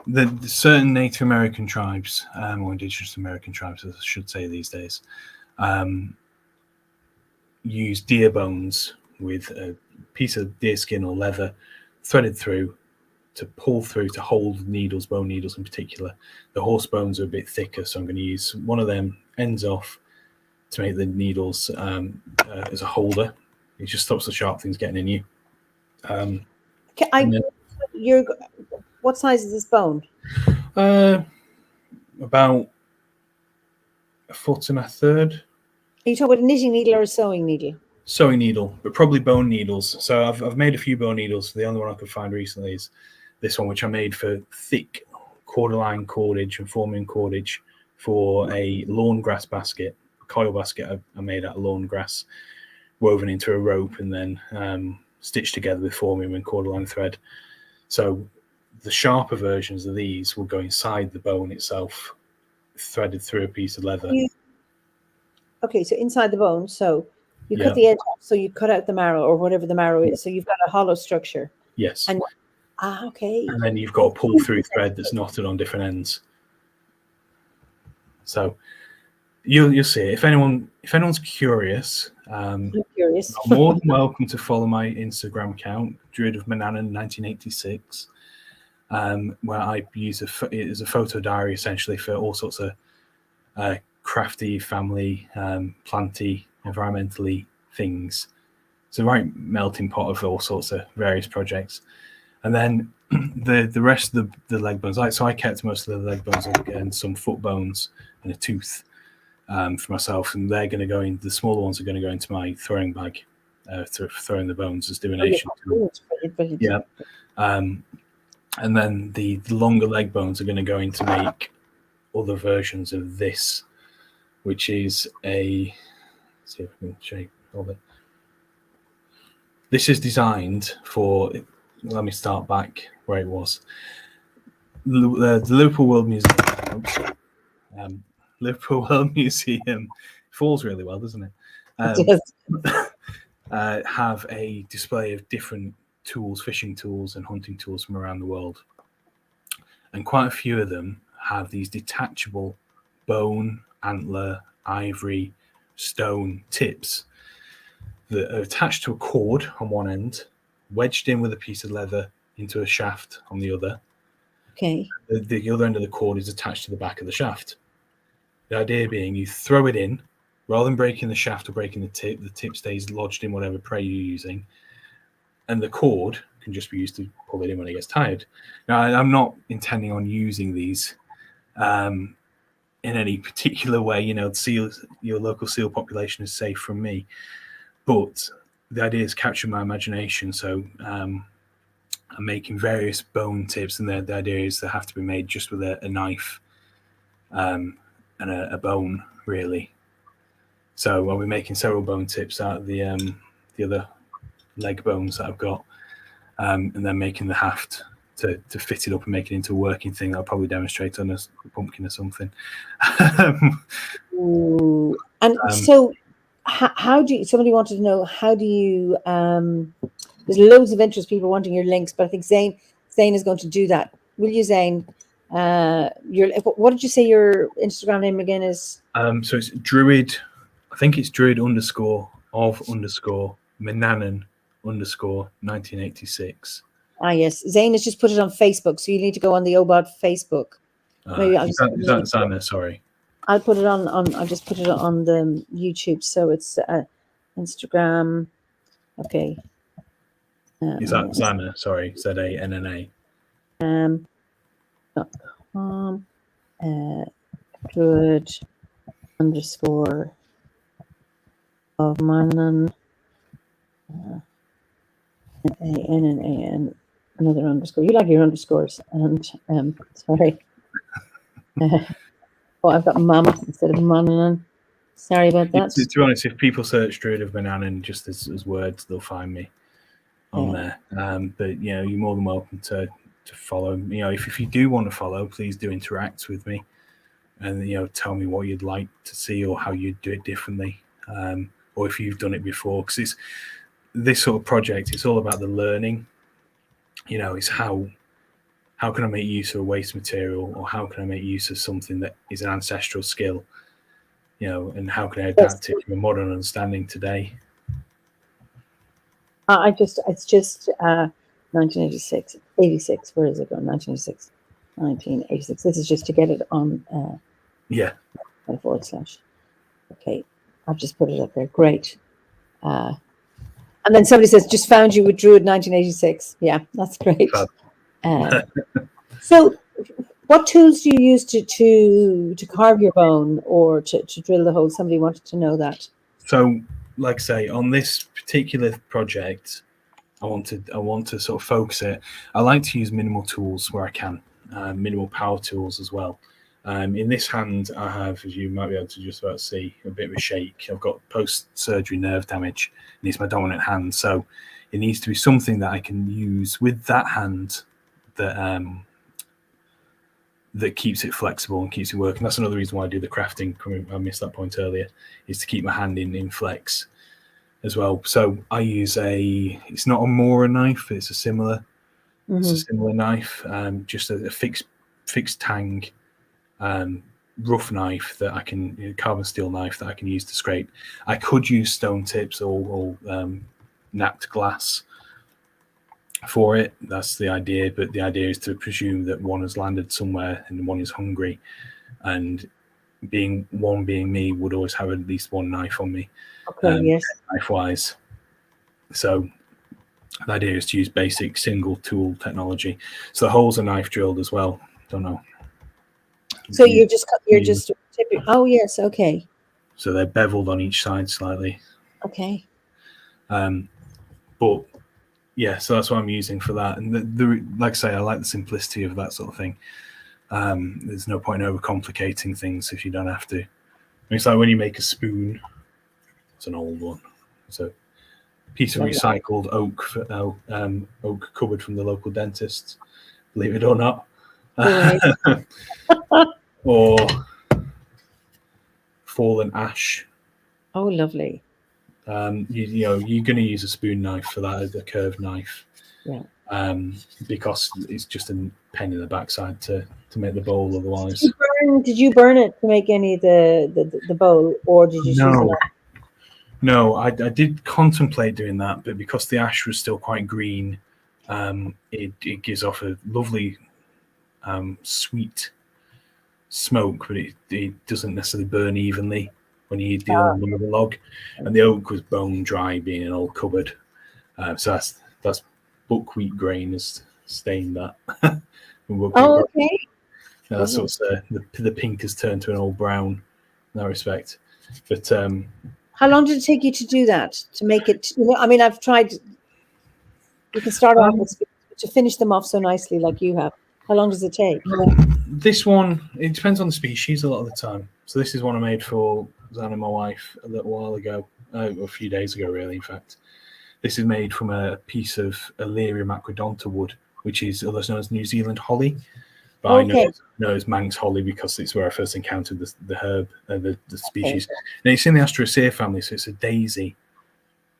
The certain Native American tribes, or Indigenous American tribes, as I should say these days, use deer bones with a piece of deer skin or leather threaded through to pull through to hold needles, bone needles in particular. The horse bones are a bit thicker, so I'm going to use one of them ends off to make the needles as a holder. It just stops the sharp things getting in you. What size is this bone? About 1.33 foot. Are you talking about a knitting needle or a sewing needle? Sewing needle, but probably bone needles. So I've made a few bone needles. The only one I could find recently is this one, which I made for thick cordyline cordage and forming cordage for a lawn grass basket, a coil basket I made out of lawn grass, woven into a rope and then stitched together with formium and cordyline thread. So the sharper versions of these will go inside the bone itself, threaded through a piece of leather. Okay, so inside the bone, so you cut the edge off, so you cut out the marrow or whatever the marrow is, so you've got a hollow structure. Yes. Okay. And then you've got a pull-through thread that's knotted on different ends. So you'll see it. If anyone's curious, I'm more than welcome to follow my Instagram account, Druid of Manannan 1986, where I use it as a photo diary essentially for all sorts of crafty, family, planty, environmentally things. It's a right melting pot of all sorts of various projects. And then the rest of the leg bones, so I kept most of the leg bones and some foot bones and a tooth for myself, and they're going to go in. The smaller ones are going to go into my throwing bag, throwing the bones as divination. Yeah. And then the longer leg bones are going to go in to make other versions of this, which is let's see if I can show you all of it. This is designed for, let me start back where it was. The Liverpool World Museum. Liverpool World Museum falls really well, doesn't it? Have a display of different tools, fishing tools and hunting tools from around the world. And quite a few of them have these detachable bone, antler, ivory, stone tips that are attached to a cord on one end, wedged in with a piece of leather into a shaft on the other. Okay. The other end of the cord is attached to the back of the shaft. The idea being you throw it in, rather than breaking the shaft or breaking the tip stays lodged in whatever prey you're using. and the cord can just be used to pull it in when it gets tired. Now, I'm not intending on using these in any particular way. Your local seal population is safe from me, but the idea is capture my imagination. So I'm making various bone tips, and the idea is they have to be made just with a knife and a bone, really. So I'll be making several bone tips out of the other leg bones that I've got, and then making the haft to fit it up and make it into a working thing that I'll probably demonstrate on a pumpkin or something. Ooh. And so how do you, somebody wanted to know, how do you, there's loads of interest, people wanting your links, but I think Zane is going to do that. Will you, Zane? What did you say your Instagram name again is? So it's Druid, I think it's Druid _of_ Menanan _1986. Ah, yes. Zane has just put it on Facebook, so you need to go on the OBOD Facebook. Maybe Is that Zana? Sorry. I'll put it on. I'll just put it on the YouTube. So it's Instagram. Okay. Is that Zana? Sorry, ZANNA. .com. Druid _ of Manan. ANNAN. Another underscore. You like your underscores. And sorry. I've got Mama instead of Manan. Sorry about that. To be honest, if people search Druid of Menanan just as words, they'll find me on there. But you're more than welcome to follow. If you do want to follow, please do interact with me, and tell me what you'd like to see or how you'd do it differently, or if you've done it before. Because it's this sort of project. It's all about the learning. It's how can I make use of a waste material, or how can I make use of something that is an ancestral skill, and how can I adapt it to a modern understanding today? It's just 1986, 86. Where is it going? 1986, 1986. This is just to get it on. Yeah. /. Okay, I've just put it up there. Great. And then somebody says, just found you with Druid 1986. Yeah, that's great. So what tools do you use to carve your bone or to drill the hole? Somebody wanted to know that. So, like I say, on this particular project, I want to sort of focus it. I like to use minimal tools where I can, minimal power tools as well. In this hand, I have, as you might be able to just about see, a bit of a shake. I've got post-surgery nerve damage, and it's my dominant hand. So it needs to be something that I can use with that hand that keeps it flexible and keeps it working. That's another reason why I do the crafting. I missed that point earlier, is to keep my hand in flex as well. So I use it's not a Mora knife, but it's a similar knife, just a fixed tang. Rough knife that I can, carbon steel knife that I can use to scrape. I could use stone tips or napped glass for it. That's the idea, but the idea is to presume that one has landed somewhere and one is hungry, and being me would always have at least one knife on me. Okay, yes. Knife wise. So the idea is to use basic single tool technology. So the holes are knife drilled as well. Don't know. So you're just tipping. Oh yes, okay. So they're beveled on each side slightly. Okay. But yeah, so that's what I'm using for that. And like I say, I like the simplicity of that sort of thing. There's no point in overcomplicating things if you don't have to. It's like when you make a spoon. It's an old one. It's a piece of recycled oak cupboard from the local dentist. Believe it or not. Or fallen ash. Oh, lovely. You're going to use a spoon knife for that, a curved knife. Yeah. Because it's just a pain in the backside to make the bowl otherwise. Did you burn it to make any of the bowl, or did you use it? No, I did contemplate doing that, but because the ash was still quite green, it gives off a lovely sweet smoke, but it doesn't necessarily burn evenly when you deal with a log. And the oak was bone dry, being an old cupboard, so That's buckwheat grain is stained that. Oh, okay. Yeah, that's what's the pink has turned to an old brown in that respect. But how long did it take you to do that, to make it? I mean, I've tried. You can start off with to finish them off so nicely, like you have. How long does it take? This one, it depends on the species a lot of the time. So this is one I made for Zan and my wife a little while ago, a few days ago, really. In fact, this is made from a piece of Eimear aquidonta wood, which is otherwise known as New Zealand holly. But I know it's Manx holly because it's where I first encountered the herb, the species. Now it's in the Astraceae family, so it's a daisy.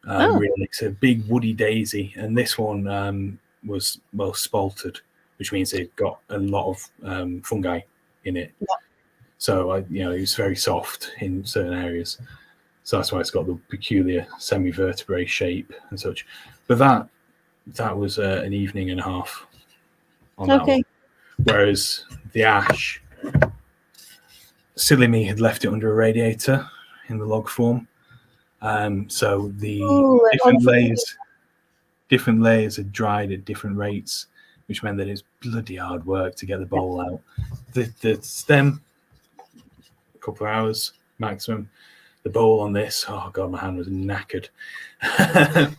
Really, it's a big woody daisy, and this one was well spaltered, which means it got a lot of fungi in it. Yeah. So it was very soft in certain areas. So that's why it's got the peculiar semi-vertebrate shape and such. But that was an evening and a half on that one. Whereas the ash, silly me had left it under a radiator in the log form. So the different layers had dried at different rates, which meant that it's bloody hard work to get the bowl out. The stem, a couple of hours maximum. The bowl on this, oh God, my hand was knackered. I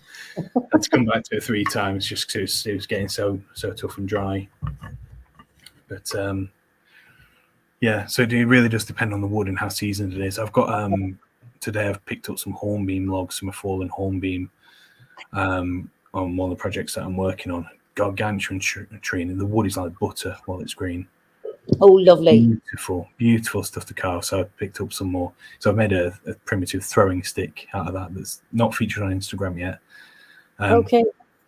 had to come back to it 3 times just because it was getting so tough and dry. But so it really does depend on the wood and how seasoned it is. I've got today I've picked up some hornbeam logs from a fallen hornbeam on one of the projects that I'm working on. Gargantuan tree, and the wood is like butter while it's green. Oh, lovely. Beautiful stuff to carve. So I picked up some more. So I've made a primitive throwing stick out of that that's not featured on Instagram yet.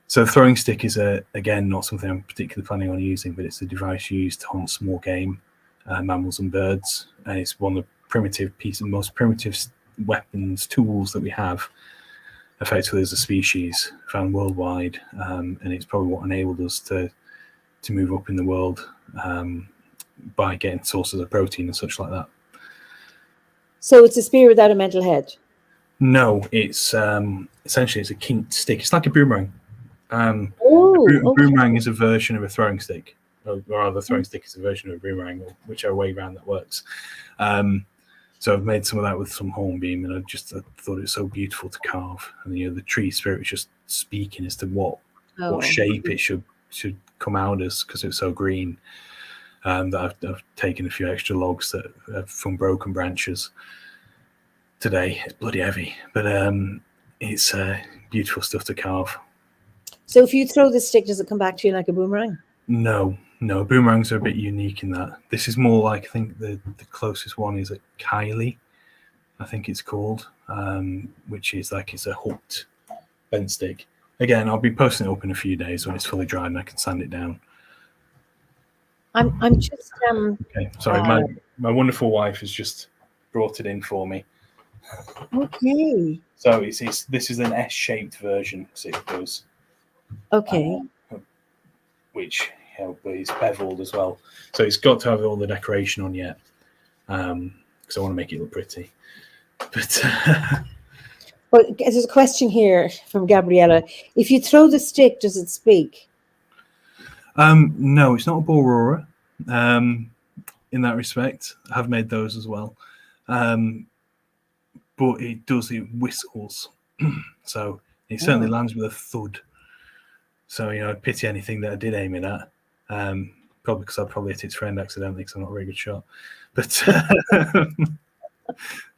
So the throwing stick is, again, not something I'm particularly planning on using, but it's a device used to hunt small game, mammals and birds. And it's one of the most primitive weapons, tools that we have, effectively as a species, found worldwide. And it's probably what enabled us to move up in the world by getting sources of protein and such like that. So it's a spear without a mental head? No, it's essentially it's a kinked stick. It's like a boomerang. Boomerang is a version of a throwing stick, or rather, throwing stick is a version of a boomerang, or whichever way around that works. So I've made some of that with some hornbeam, and I thought it was so beautiful to carve. And the tree spirit was just speaking as to what shape it should come out as, because it's so green. That I've taken a few extra logs that from broken branches today. It's bloody heavy, but it's beautiful stuff to carve. So if you throw the stick, does it come back to you like a boomerang? No. Boomerangs are a bit unique in that. This is more like, I think the closest one is a Kylie, I think it's called, which is like it's a hooked bent stick. Again, I'll be posting it up in a few days when it's fully dried and I can sand it down. I'm just okay. Sorry, my wonderful wife has just brought it in for me. Okay. So this is an S-shaped version, so it does. Okay. Which is beveled as well, so it's got to have all the decoration on yet, because I want to make it look pretty. But well, there's a question here from Gabriella. If you throw the stick, does it speak? No, it's not a Borora. In that respect, I have made those as well, but it whistles, so it certainly lands with a thud. So I'd pity anything that I did aim it at. Probably because I'd probably hit its friend accidentally, because I'm not a very good shot. But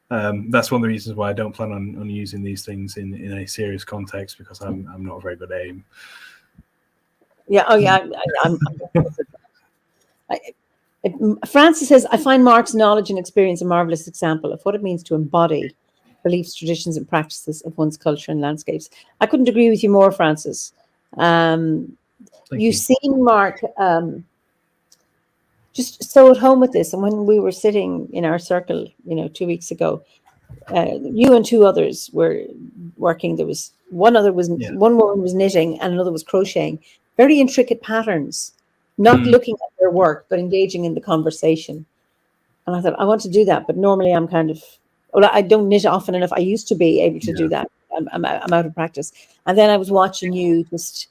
that's one of the reasons why I don't plan on using these things in a serious context, because I'm not a very good aim. Yeah. Oh, yeah. Francis says, I find Mark's knowledge and experience a marvelous example of what it means to embody beliefs, traditions, and practices of one's culture and landscapes. I couldn't agree with you more, Francis. You seem, Mark, just so at home with this. And when we were sitting in our circle, 2 weeks ago, you and 2 others were working. There was one woman was knitting and another was crocheting. Very intricate patterns, not looking at their work, but engaging in the conversation. And I thought, I want to do that. But normally I'm I don't knit often enough. I used to be able to do that. I'm out of practice. And then I was watching you just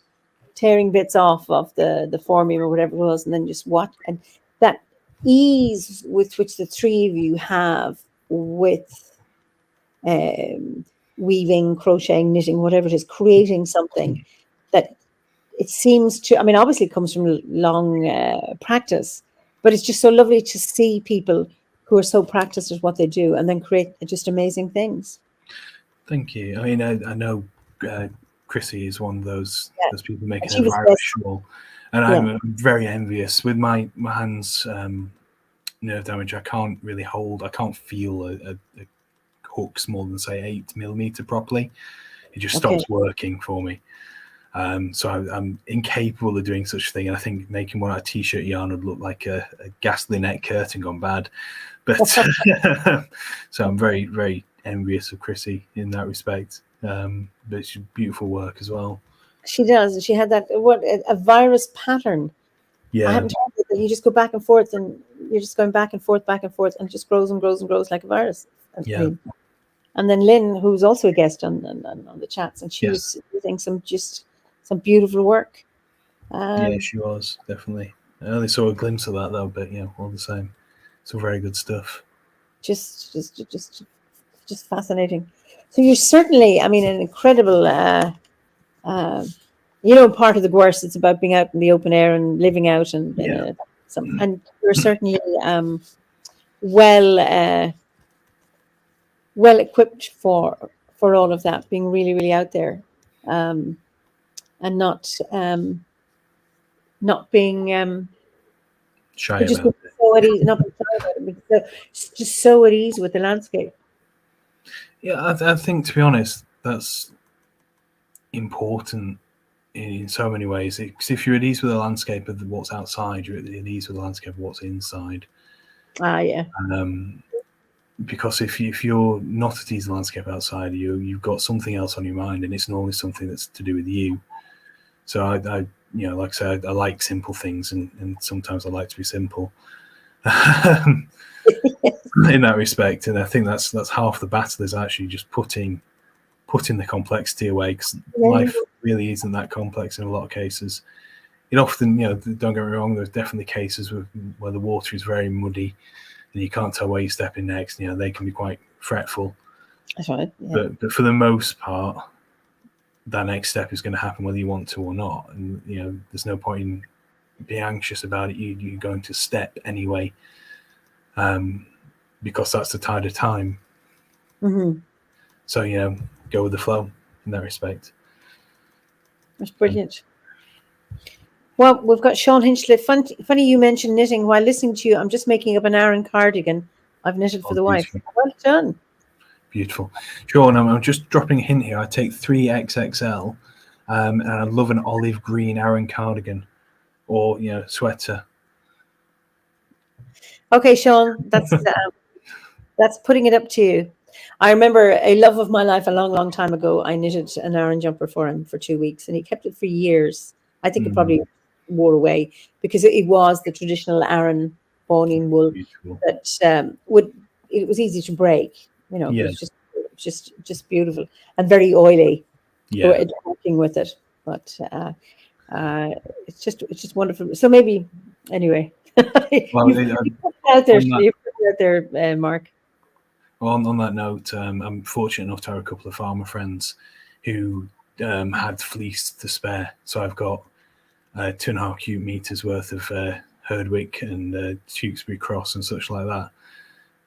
tearing bits off of the formium or whatever it was, and then just watch, and that ease with which the three of you have with weaving, crocheting, knitting, whatever it is, creating something that it seems to, I mean, obviously it comes from long practice, but it's just so lovely to see people who are so practiced at what they do and then create just amazing things. Thank you. I mean, I know Chrissy is one of those people making a virus shawl, and I'm very envious. With my hands nerve damage, I can't feel a hook smaller than say 8 millimeter properly. It just stops working for me. So I'm incapable of doing such a thing. And I think making one out of t-shirt yarn would look like a ghastly net curtain gone bad. But so I'm very, very envious of Chrissy in that respect. But it's beautiful work as well. She does. She had that a virus pattern. Yeah. I haven't heard it, that you just go back and forth, and you're just going back and forth, and it just grows and grows and grows like a virus. And then Lynn, who's also a guest on the chats, and she was doing some beautiful work. Yeah, she was, definitely. I only saw a glimpse of that though, but all the same, it's all very good stuff. Just fascinating. So you're certainly, I mean, an incredible, part of the course. It's about being out in the open air and living out, and and you're certainly well equipped for all of that, being really, really out there, and not being shy just about it. So at ease, not being shy about it, but just so at ease with the landscape. Yeah, I think, to be honest, that's important in so many ways. Because if you're at ease with the landscape of what's outside, you're at ease with the landscape of what's inside. Because if you're not at ease with the landscape outside, you've got something else on your mind, and it's normally something that's to do with you. So I like I said, I like simple things, and sometimes I like to be simple. In that respect, and I think that's half the battle, is actually just putting the complexity away, because life really isn't that complex in a lot of cases. It often, don't get me wrong, there's definitely cases where the water is very muddy and you can't tell where you're stepping next. They can be quite fretful. That's right. Yeah. But for the most part, that next step is going to happen whether you want to or not, and there's no point in being anxious about it. You're going to step anyway. Because that's the tide of time. Mm-hmm. So, go with the flow in that respect. That's brilliant. Well, we've got Sean Hinchliffe. Funny you mentioned knitting. While listening to you, I'm just making up an Aran cardigan I've knitted for the wife. Well done. Beautiful. Sean, I'm just dropping a hint here. I take 3XXL, and I love an olive green Aran cardigan or, sweater. Okay, Sean, that's putting it up to you. I remember a love of my life a long, long time ago. I knitted an Aran jumper for him for 2 weeks, and he kept it for years. I think it probably wore away because it was the traditional Aran bawning wool. Beautiful. That it was easy to break. It was just beautiful and very oily. Yeah, working with it, but it's just wonderful. So maybe anyway. Well, you put it out there, Mark. Well, on that note, I'm fortunate enough to have a couple of farmer friends who had fleece to spare. So I've got 2.5 cubic meters worth of Herdwick and Tewkesbury Cross and such like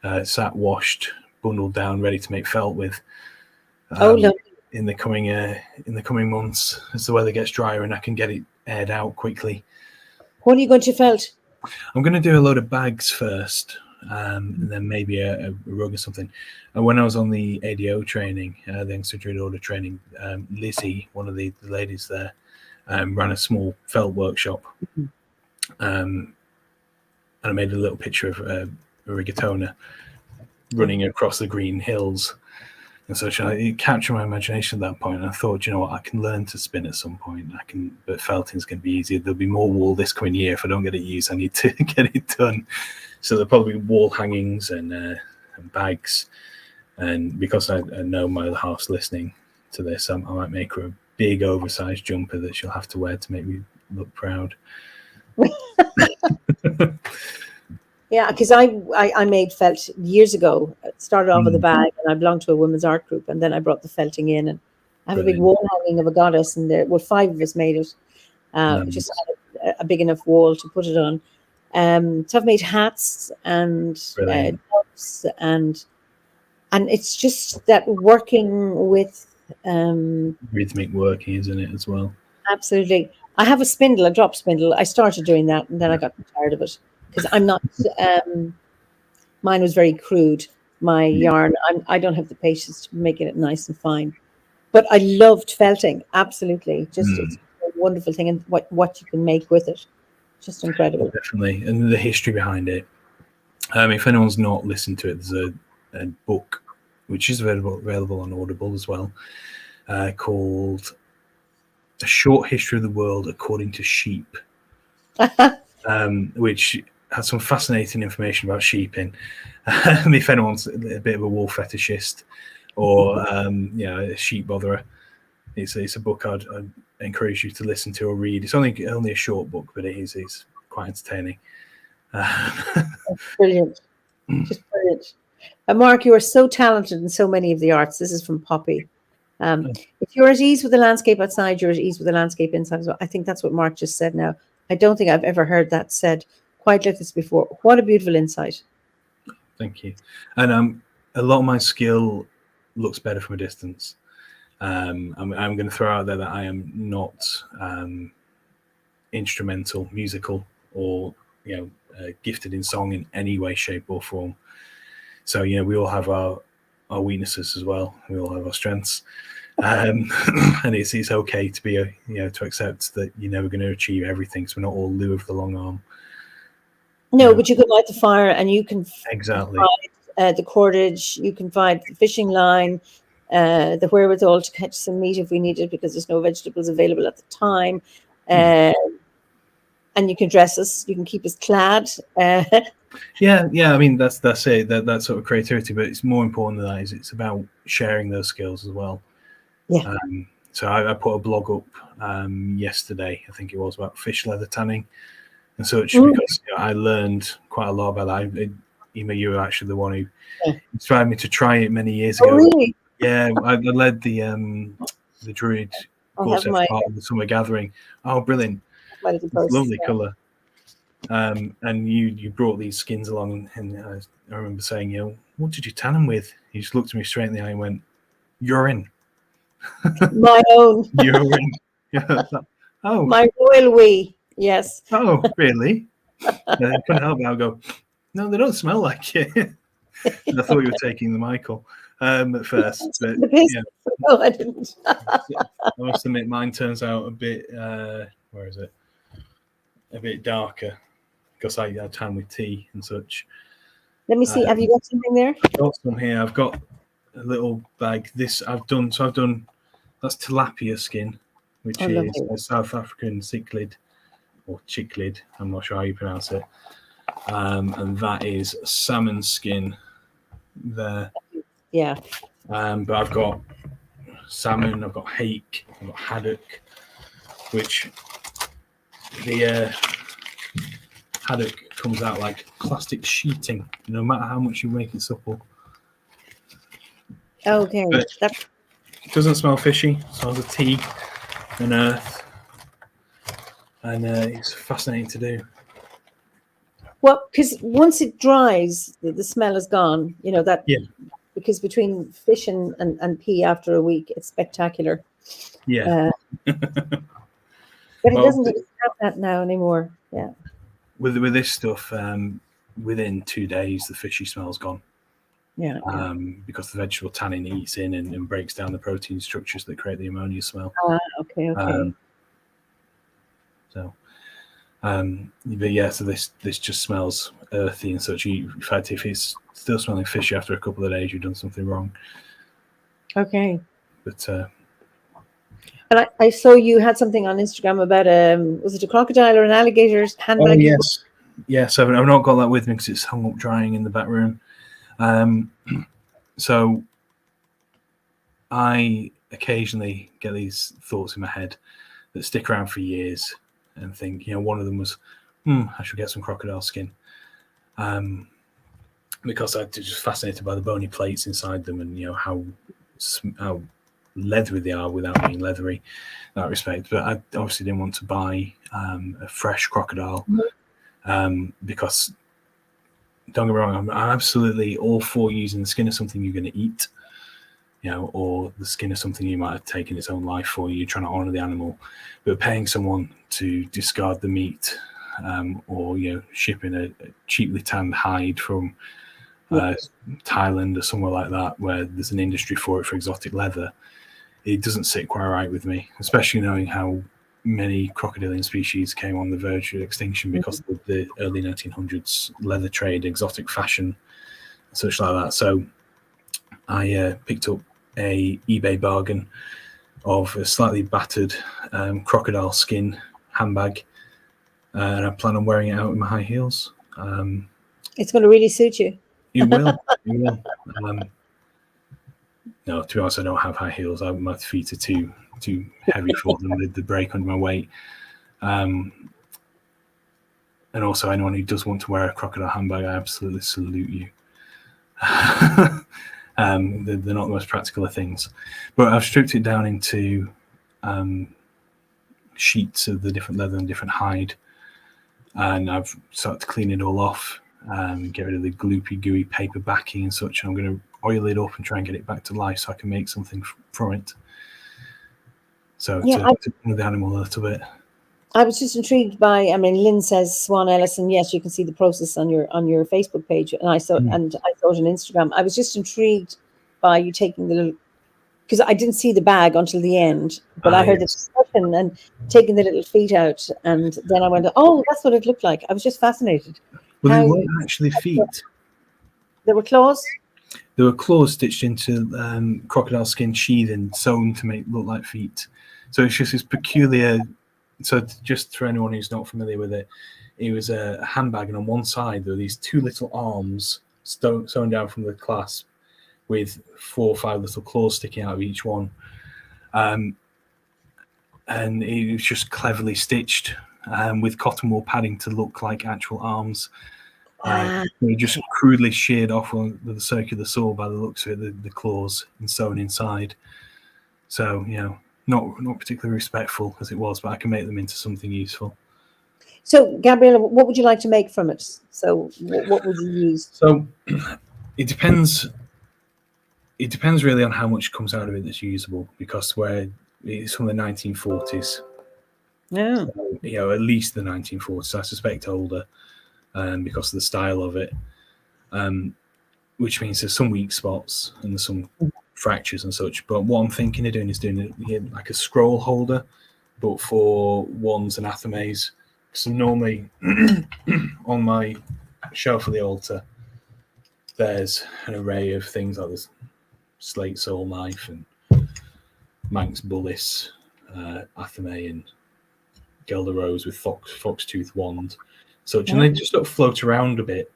that. Sat, washed, bundled down, ready to make felt with. In the coming months, as the weather gets drier and I can get it aired out quickly. What are you going to felt? I'm going to do a load of bags first, and then maybe a rug or something. And when I was on the ADO training, the Youngster Druid Order training, Lizzie, one of the ladies there, ran a small felt workshop. And I made a little picture of a rigatona running across the green hills. And so it captured my imagination at that point. And I thought, I can learn to spin at some point. But felting's going to be easier. There'll be more wool this coming year. If I don't get it used, I need to get it done. So there'll probably be wall hangings and bags. And because I know my other half's listening, to this. I might make her a big oversized jumper that she'll have to wear to make me look proud. Yeah, because I made felt years ago. It started off with a bag, and I belonged to a women's art group, and then I brought the felting in, and I have a big wall hanging of a goddess, and there, well, 5 of us made it. Just a big enough wall to put it on. So I've made hats and tops, and it's just that working with rhythmic working, isn't it, as well? Absolutely. I have a spindle, a drop spindle. I started doing that, and then I got tired of it because I'm not. Mine was very crude. My yarn, I don't have the patience to making it nice and fine. But I loved felting. Absolutely, just it's a wonderful thing, and what you can make with it, just incredible. Definitely, and the history behind it. If anyone's not listened to it, there's a book which is available on Audible as well, called "A Short History of the World According to Sheep," which has some fascinating information about sheeping. If anyone's a bit of a wool fetishist or a sheep botherer, it's a book I'd encourage you to listen to or read. It's only a short book, but it's quite entertaining. Brilliant, just brilliant. Mark, you are so talented in so many of the arts. This is from Poppy. If you're at ease with the landscape outside, you're at ease with the landscape inside as well. I think that's what Mark just said now. I don't think I've ever heard that said quite like this before. What a beautiful insight. Thank you. And a lot of my skill looks better from a distance. I'm going to throw out there that I am not instrumental, musical, or gifted in song in any way, shape, or form. So we all have our weaknesses as well. We all have our strengths, and it's okay to be to accept that you're never going to achieve everything. So we're not all Lou of the long arm. No, but you can light the fire, and you can exactly find, the cordage. You can find the fishing line, the wherewithal to catch some meat if we need it, because there's no vegetables available at the time. And you can dress us. You can keep us clad. Yeah. I mean, that's it. That sort of creativity, but it's more important than that. It's about sharing those skills as well. Yeah. So I put a blog up yesterday. I think it was about fish leather tanning and such, because I learned quite a lot about that. Eimear, you were actually the one who inspired me to try it many years ago. Really? Yeah, I led the Druid course as part of the summer gathering. Oh, brilliant! Lovely colour. And you brought these skins along, and I remember saying, what did you tan them with? He just looked at me straight in the eye and went, urine. My own. Urine. Yeah. Oh. My royal wee. Yes. Oh, really? I couldn't help it. I'll go, no, they don't smell like it. And I thought you were taking the Michael at first. But, no, I didn't. I must admit, mine turns out a bit, where is it? A bit darker, because I tan with tea and such. Let me see. Have you got something there? I've got some here. I've got a little bag. I've done that's tilapia skin, which is a South African cichlid or chicklid. I'm not sure how you pronounce it. And that is salmon skin there. Yeah. But I've got salmon. I've got hake. I've got haddock, which the haddock comes out like plastic sheeting, no matter how much you make it supple. Okay. But it doesn't smell fishy. It smells of tea and earth. And it's fascinating to do. Well, because once it dries, the smell is gone. That. Yeah. Because between fish and pea after a week, it's spectacular. Yeah. But it doesn't have that now anymore. Yeah. With this stuff, within 2 days, the fishy smell's gone. Yeah. Because the vegetable tannin eats in and breaks down the protein structures that create the ammonia smell. Okay. But yeah, so this just smells earthy and such. In fact, if it's still smelling fishy after a couple of days, you've done something wrong. Okay. But and I saw you had something on Instagram about was it a crocodile or an alligator's handbag? Oh, yes. I've not got that with me because it's hung up drying in the back room. So I occasionally get these thoughts in my head that stick around for years, and think, one of them was, I should get some crocodile skin, because I'm just fascinated by the bony plates inside them, and how leathery they are without being leathery in that respect. But I obviously didn't want to buy a fresh crocodile, because, don't get me wrong, I'm absolutely all for using the skin of something you're going to eat, or the skin of something you might have taken its own life for. You're trying to honor the animal, but paying someone to discard the meat, or shipping a cheaply tanned hide from Thailand or somewhere like that, where there's an industry for it, for exotic leather, it doesn't sit quite right with me, especially knowing how many crocodilian species came on the verge of extinction because of the early 1900s leather trade, exotic fashion, such like that. So I picked up a eBay bargain of a slightly battered crocodile skin handbag, and I plan on wearing it out in my high heels. It's going to really suit you. It will. It will. No, to be honest, I don't have high heels. My feet are too heavy for them. They break under my weight. And also, anyone who does want to wear a crocodile handbag, I absolutely salute you. They're not the most practical of things. But I've stripped it down into sheets of the different leather and different hide. And I've started to clean it all off, get rid of the gloopy, gooey paper backing and such. And I'm going to oil it up and try and get it back to life so I can make something from it. So to know the animal a little bit. I was just intrigued by, Lynn says Swan Ellison. Yes, you can see the process on your Facebook page, and I saw it on Instagram. I was just intrigued by you taking the little, because I didn't see the bag until the end, but I heard the discussion and taking the little feet out, and then I went, oh, that's what it looked like. I was just fascinated. Well, they weren't actually feet. There were claws? There were claws stitched into crocodile skin sheathing, sewn to make it look like feet. So it's just this peculiar. So just for anyone who's not familiar with it, it was a handbag, and on one side there were these two little arms sewn down from the clasp with 4 or 5 little claws sticking out of each one. And it was just cleverly stitched with cotton wool padding to look like actual arms. They just crudely sheared off with a circular saw by the looks of it, the claws, and sewn inside. So, not particularly respectful as it was, but I can make them into something useful. So, Gabriella, what would you like to make from it? So, what would you use? So, it depends. It depends really on how much comes out of it that's usable, because it's from the 1940s. Yeah. So, at least the 1940s. I suspect older, because of the style of it. Which means there's some weak spots and there's some fractures and such. But what I'm thinking of doing is doing it like a scroll holder, but for wands and athames. So normally on my shelf of the altar, there's an array of things like this slate soul knife and Manx bullis, athame, and Gelder rose with fox tooth wand, such, and they just sort of float around a bit.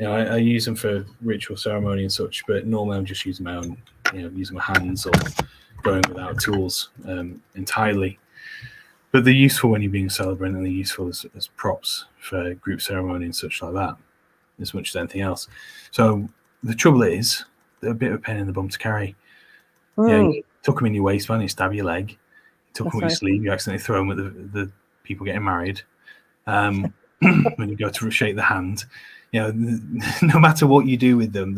I use them for ritual ceremony and such, but normally I'm just using my own, using my hands or going without tools entirely. But they're useful when you're being a celebrant, and they're useful as props for group ceremony and such like that, as much as anything else. So the trouble is, they're a bit of a pain in the bum to carry. You tuck them in your waistband, you stab your leg. You tuck them in your sleeve, you accidentally throw them at the people getting married. When you go to shake the hand, no matter what you do with them,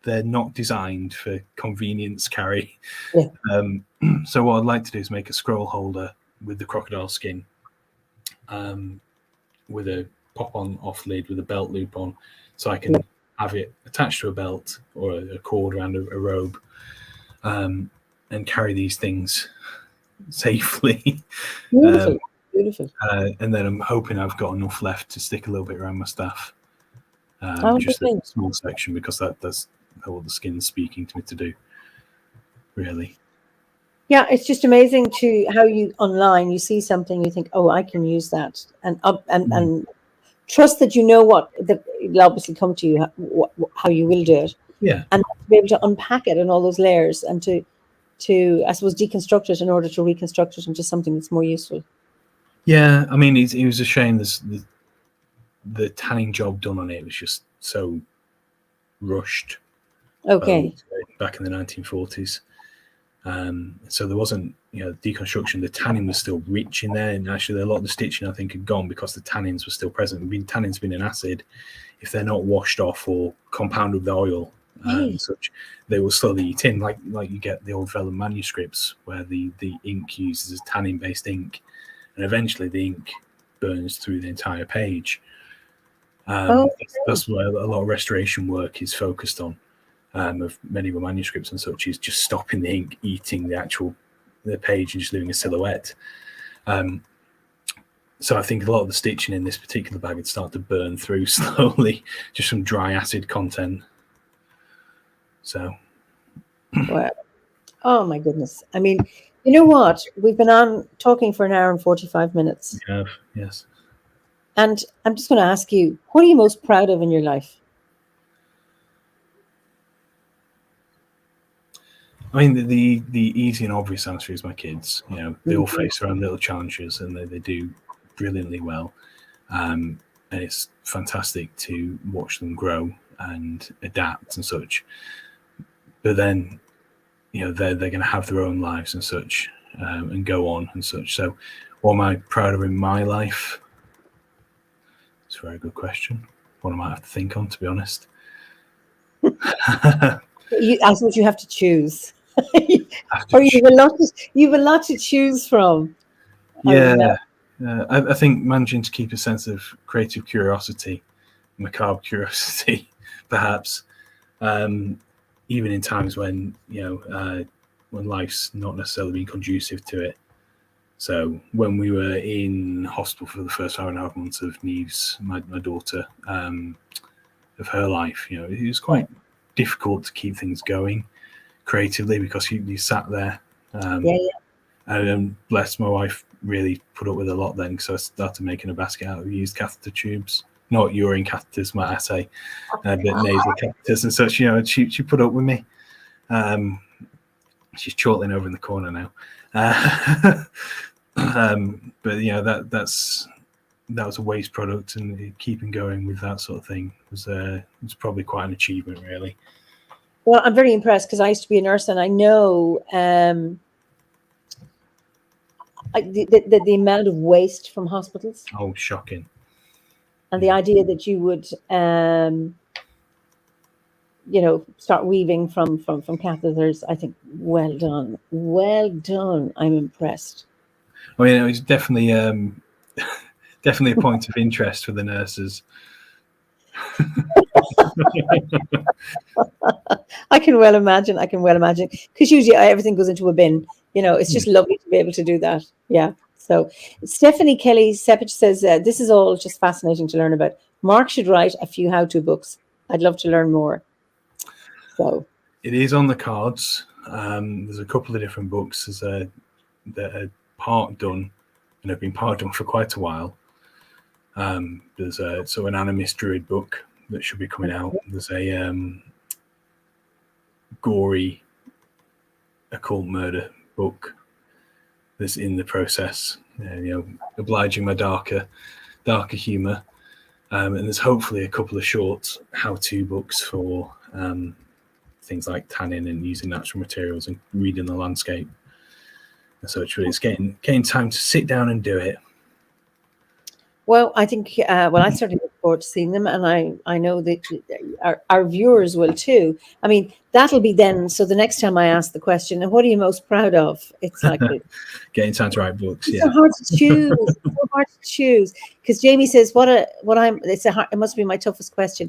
they're not designed for convenience carry. Yeah. So what I'd like to do is make a scroll holder with the crocodile skin, with a pop-on off lid with a belt loop on, so I can have it attached to a belt or a cord around a robe, and carry these things safely. Beautiful. And then I'm hoping I've got enough left to stick a little bit around my staff. Just a small section, because that's what the skin's speaking to me to do, really. Yeah, it's just amazing how you online, you see something, you think, oh, I can use that, and trust that that it'll obviously come to you how you will do it. Yeah. And to be able to unpack it in all those layers, and to to, I suppose, deconstruct it in order to reconstruct it into something that's more useful. Yeah, I mean, it was a shame. The tanning job done on it was just so rushed. Okay. Back in the 1940s. So there wasn't, deconstruction. The tanning was still rich in there, and actually a lot of the stitching I think had gone because the tannins were still present. Tannins been in acid, if they're not washed off or compounded with oil and such, they will slowly eat in. Like you get the old vellum manuscripts where the ink uses a tannin-based ink, and eventually the ink burns through the entire page. That's where a lot of restoration work is focused on. Of many of the manuscripts and such, is just stopping the ink eating the page and just leaving a silhouette. So I think a lot of the stitching in this particular bag had started to burn through slowly, just from dry acid content. So, wow. Oh my goodness! I mean, you know what? We've been on talking for an hour and 45 minutes. We have, yes. And I'm just going to ask you, what are you most proud of in your life? I mean, the easy and obvious answer is my kids. They all face their own little challenges, and they do brilliantly well. And it's fantastic to watch them grow and adapt and such. But then, they're going to have their own lives and such, and go on and such. So, what am I proud of in my life? It's a very good question. One I might have to think on, to be honest. I suppose you have to choose. Or you've a lot to choose from. Yeah. I think managing to keep a sense of creative curiosity, macabre curiosity, perhaps, even in times when when life's not necessarily been conducive to it. So when we were in hospital for the first 5.5 months of Neve's, my daughter, of her life, it was quite difficult to keep things going creatively because you sat there. And bless my wife, really put up with a lot then, because I started making a basket out of used catheter tubes, not urine catheters, might I say, but nasal catheters and such. She put up with me. She's chortling over in the corner now. But that was a waste product, and keeping going with that sort of thing was probably quite an achievement, really. Well, I'm very impressed because I used to be a nurse, and I know the amount of waste from hospitals. Oh, shocking! And the idea that you would, start weaving from catheters, I think, well done. I'm impressed. I mean, it was definitely a point of interest for the nurses. I can well imagine because usually everything goes into a bin. It's just lovely to be able to do that. Yeah. So Stephanie Kelly Sepich says this is all just fascinating to learn about. Mark should write a few how-to books. I'd love to learn more. So it is on the cards. There's a couple of different books that are part done and have been part done for quite a while. There's an animist druid book that should be coming out. There's a gory occult murder book that's in the process, obliging my darker humor. And there's hopefully a couple of short how-to books for things like tanning and using natural materials and reading the landscape and such. But it's getting time to sit down and do it. Well, I think, I certainly look forward to seeing them, and I know that our viewers will too. I mean, that'll be then. So the next time I ask the question, and what are you most proud of? It's like getting time to write books. It's so hard to choose. Because Jamie says, it must be my toughest question.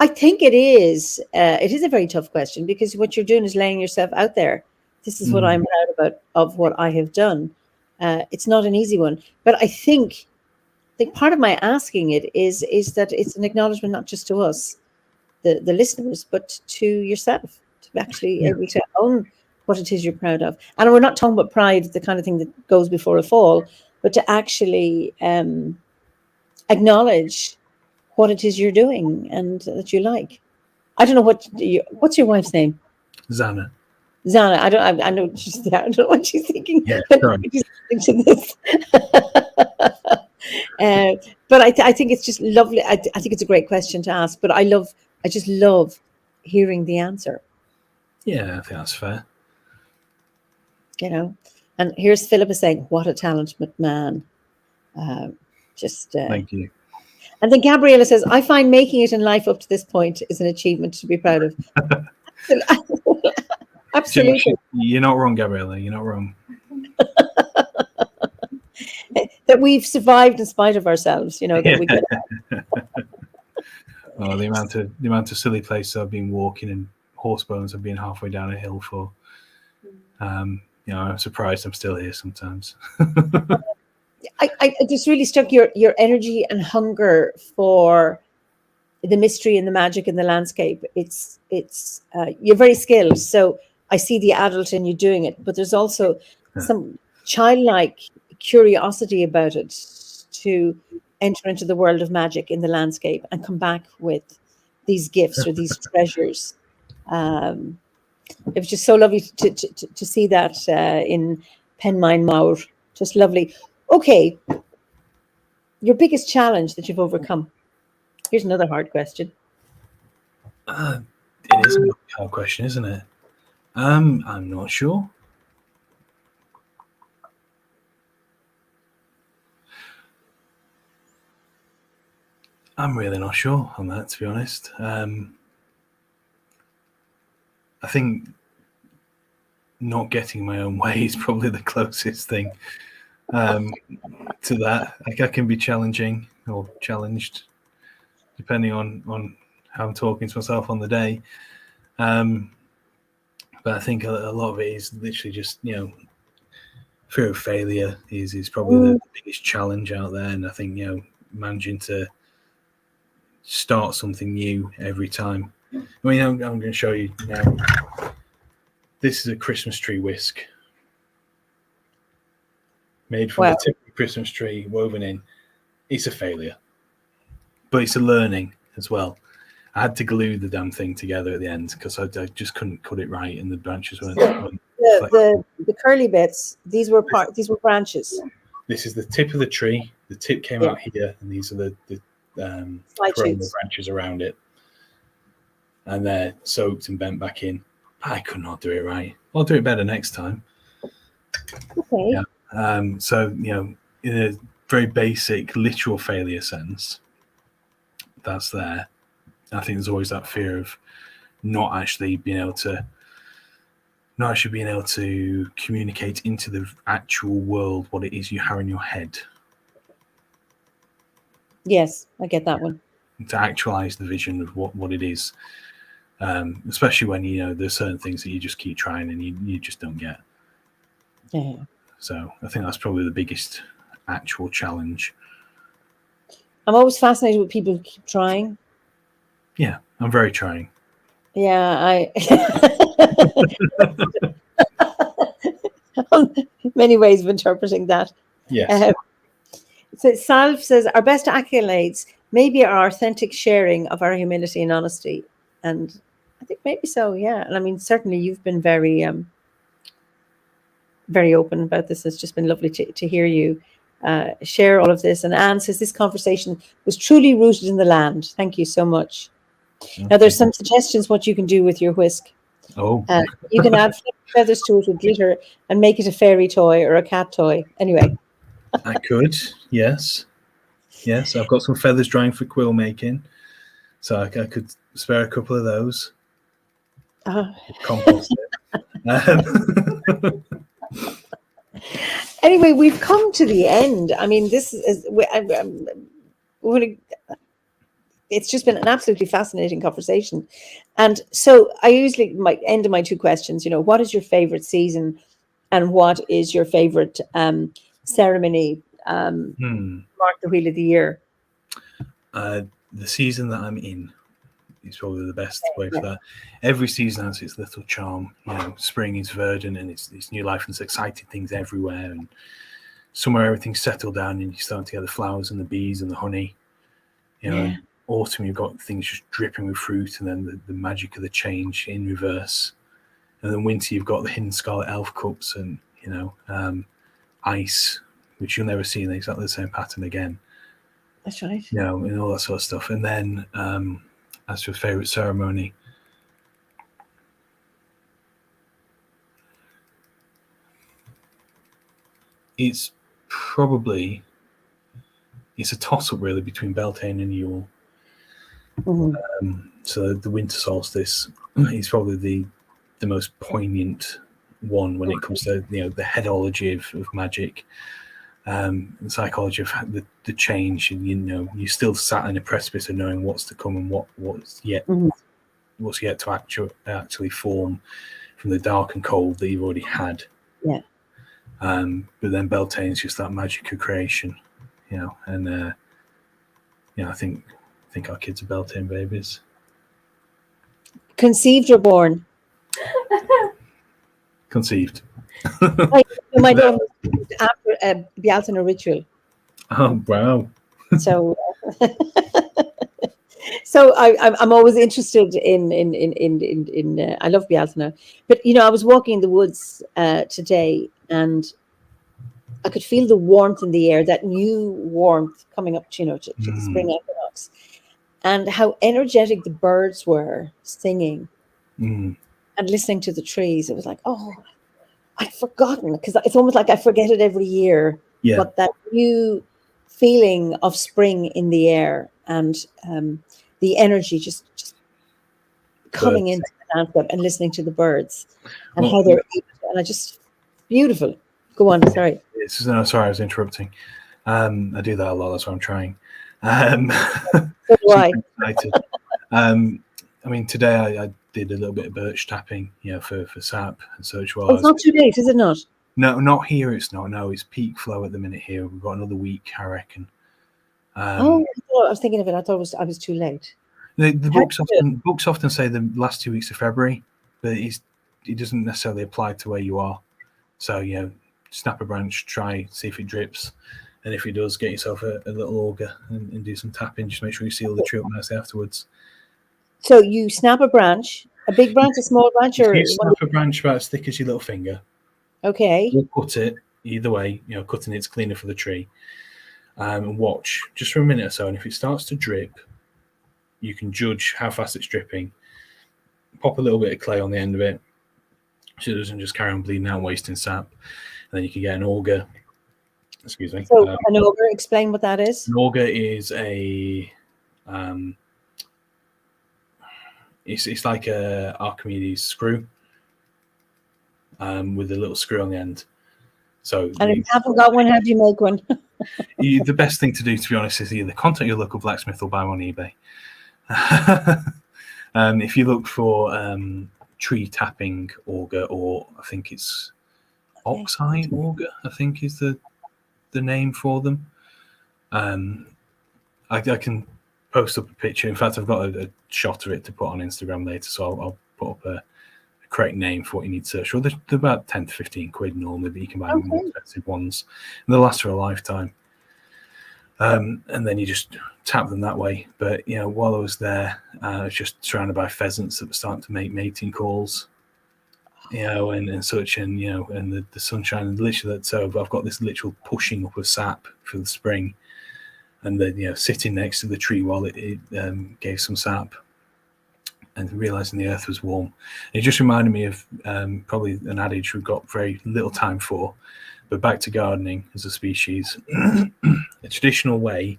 I think it is. It is a very tough question because what you're doing is laying yourself out there. This is what I'm proud of what I have done. It's not an easy one, but I think part of my asking it is that it's an acknowledgement not just to us, the listeners, but to yourself, to actually able to own what it is you're proud of. And we're not talking about pride, the kind of thing that goes before a fall, but to actually acknowledge what it is you're doing and that you like. I don't know what's your wife's name? Zana. Zana, I know she's there. I don't know what she's thinking. Yeah, But sorry. she's listening to this. But I think it's just lovely. I think it's a great question to ask. But I just love hearing the answer. Yeah, I think that's fair. You know, and here's Philippa saying, "What a talent, McMahon." Thank you. And then Gabriella says, "I find making it in life up to this point is an achievement to be proud of." Absolutely. You're not wrong, Gabriella. You're not wrong. That we've survived in spite of ourselves, that we get. Oh, the amount of silly places I've been walking and horse bones I've been halfway down a hill for. I'm surprised I'm still here sometimes. I just really struck your energy and hunger for the mystery and the magic in the landscape. It's you're very skilled, so I see the adult in you doing it, but there's also some childlike curiosity about it, to enter into the world of magic in the landscape and come back with these gifts or these treasures. It was just so lovely to see that in Penmine Mawr. Just lovely. Okay, your biggest challenge that you've overcome. Here's another hard question. It is a hard question, isn't it? I'm not sure. I'm really not sure on that, to be honest. I think not getting my own way is probably the closest thing to that. I can be challenging or challenged, depending on how I'm talking to myself on the day. But I think a lot of it is literally just, fear of failure is probably the biggest challenge out there. And I think, managing to start something new every time. I mean, I'm going to show you now. This is a Christmas tree whisk made from the tip of a Christmas tree woven in. It's a failure, but it's a learning as well. I had to glue the damn thing together at the end because I just couldn't cut it right, and the branches weren't. The curly bits. These were branches. This is the tip of the tree. The tip came out here, and these are the branches around it, and they're soaked and bent back in. I could not do it right. I'll do it better next time. Okay. Yeah. So in a very basic literal failure sense, that's there. I think there's always that fear of not actually being able to communicate into the actual world what it is you have in your head. Yes, I get that one. To actualize the vision of what it is, especially when there's certain things that you just keep trying and you just don't get. Yeah. So I think that's probably the biggest actual challenge. I'm always fascinated with people who keep trying. Yeah, I'm very trying. Yeah, many ways of interpreting that. Yes. So Salve says, our best accolades maybe our authentic sharing of our humility and honesty. And I think maybe so, yeah. And I mean, certainly you've been very, very open about this. It's just been lovely to hear you share all of this. And Anne says, this conversation was truly rooted in the land. Thank you so much. Okay. Now, there's some suggestions what you can do with your whisk. Oh. You can add feathers to it with glitter and make it a fairy toy or a cat toy. Anyway. I could, yes. Yes, I've got some feathers drying for quill making. So I could spare a couple of those. Compost it. Anyway, we've come to the end. I mean, this is... it's just been an absolutely fascinating conversation. And so I usually might end my two questions, what is your favorite season and what is your favorite ceremony mark the wheel of the year? The season that I'm in is probably the best way for that. Every season has its little charm. Spring is verdant and it's new life and it's exciting things everywhere. And somewhere everything's settled down and you start to get the flowers and the bees and the honey. Autumn, you've got things just dripping with fruit, and then the magic of the change in reverse. And then winter, you've got the hidden scarlet elf cups and, ice, which you'll never see in exactly the same pattern again. That's right. And all that sort of stuff. And then as for favourite ceremony, it's a toss-up really between Beltane and Yule. So the winter solstice is probably the most poignant one when it comes to the headology of magic, the psychology of the change, and you're still sat in a precipice of knowing what's to come and what's yet to actually form from the dark and cold that you've already had. Yeah. But then Beltane's just that magic of creation, and I think our kids are Beltane babies. Conceived or born? Conceived. My daughter was after a Bealtaine ritual. Oh wow! So, I'm always interested in I love Bealtaine, but I was walking in the woods today, and I could feel the warmth in the air, that new warmth coming up, to the spring equinox, and how energetic the birds were singing and listening to the trees. It was like, oh, I'd forgotten, because it's almost like I forget it every year. Yeah. But that new feeling of spring in the air, and the energy just coming into the landscape, and listening to the birds and how they're able to, and I just beautiful. Go on, sorry. Sorry, I was interrupting. I do that a lot. That's what I'm trying. So do I. Today I did a little bit of birch tapping, for sap and such. Well, it's not too late, is it not? No, not here. It's not. No, it's peak flow at the minute here. We've got another week, I reckon. I was thinking of it. I thought I was too late. The books often say the last 2 weeks of February, but it doesn't necessarily apply to where you are. So snap a branch, see if it drips, and if it does, get yourself a little auger and do some tapping. Just make sure you seal the tree up nicely afterwards. So you snap a branch, a big branch, a small branch, or you snap a branch about as thick as your little finger. Okay. We'll cut it either way. Cutting it's cleaner for the tree. And watch just for a minute or so, and if it starts to drip, you can judge how fast it's dripping. Pop a little bit of clay on the end of it, so it doesn't just carry on bleeding out, wasting sap. And then you can get an auger. Excuse me. So an auger, explain what that is. An auger is it's like a Archimedes screw, with a little screw on the end. So, and if you haven't got one, how do you make one? The best thing to do, to be honest, is either contact your local blacksmith or buy one on eBay. If you look for tree tapping auger, or I think it's oxeye auger, I think is the name for them. I can post up a picture. In fact, I've got a shot of it to put on Instagram later, so I'll put up a correct name for what you need to search for. They're about 10 to 15 quid normally, but you can buy more expensive ones, and they'll last for a lifetime. And then you just tap them that way. But while I was there, I was just surrounded by pheasants that were starting to make mating calls, and such, and and the sunshine, and literally so I've got this literal pushing up of sap for the spring, and then sitting next to the tree while it gave some sap, and realizing the earth was warm. And it just reminded me of probably an adage we've got very little time for, but back to gardening as a species. A traditional way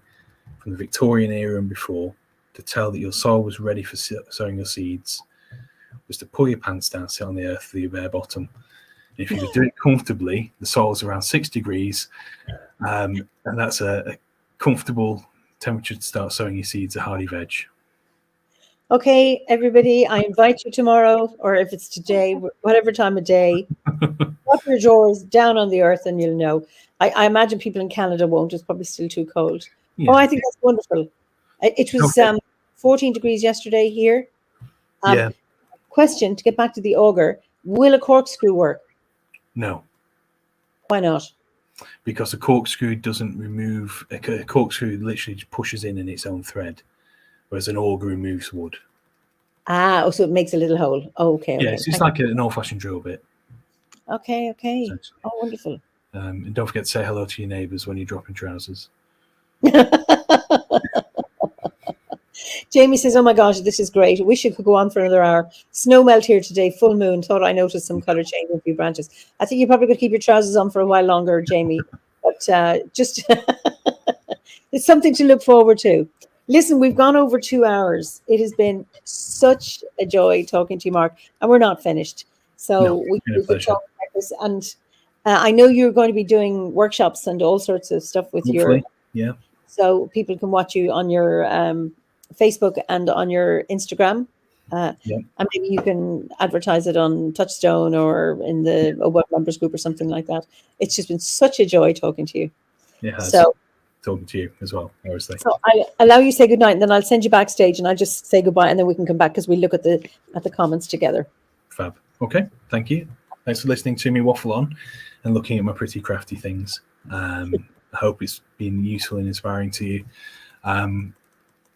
from the Victorian era and before to tell that your soil was ready for sowing your seeds was to pull your pants down, sit on the earth with your bare bottom. And if you could do it comfortably, the soil's around 6 degrees, and that's a comfortable temperature to start sowing your seeds of hardy veg. Okay, everybody, I invite you tomorrow, or if it's today, whatever time of day, drop your drawers down on the earth and you'll know. I imagine people in Canada won't. It's probably still too cold. Yeah. Oh, I think that's wonderful. It was 14 degrees yesterday here. Question, to get back to the auger, will a corkscrew work? No. Why not? Because a corkscrew doesn't remove, a corkscrew literally just pushes in its own thread, whereas an auger removes wood. Ah, oh, so it makes a little hole. Oh, okay, Yeah, okay. it's just like an old-fashioned drill bit. Okay, okay. Essentially. Oh, wonderful. And don't forget to say hello to your neighbours when you're dropping trousers. Jamie says, "Oh my gosh, this is great. I wish it could go on for another hour. Snow melt here today, full moon. Thought I noticed some colour change in a few branches. I think you probably could keep your trousers on for a while longer, Jamie. But just it's something to look forward to. Listen, we've gone over 2 hours. It has been such a joy talking to you, Mark, and we're not finished. So we could talk about this. And I know you're going to be doing workshops and all sorts of stuff with Hopefully, yeah. So people can watch you on your Facebook and on your Instagram. And maybe you can advertise it on Touchstone or in the OBOD members group or something like that. It's just been such a joy talking to you. It has. So, talking to you as well, obviously. So I'll allow you to say goodnight, and then I'll send you backstage, and I'll just say goodbye, and then we can come back because we look at the comments together. Fab. Okay, thank you. Thanks for listening to me waffle on and looking at my pretty crafty things. I hope it's been useful and inspiring to you. And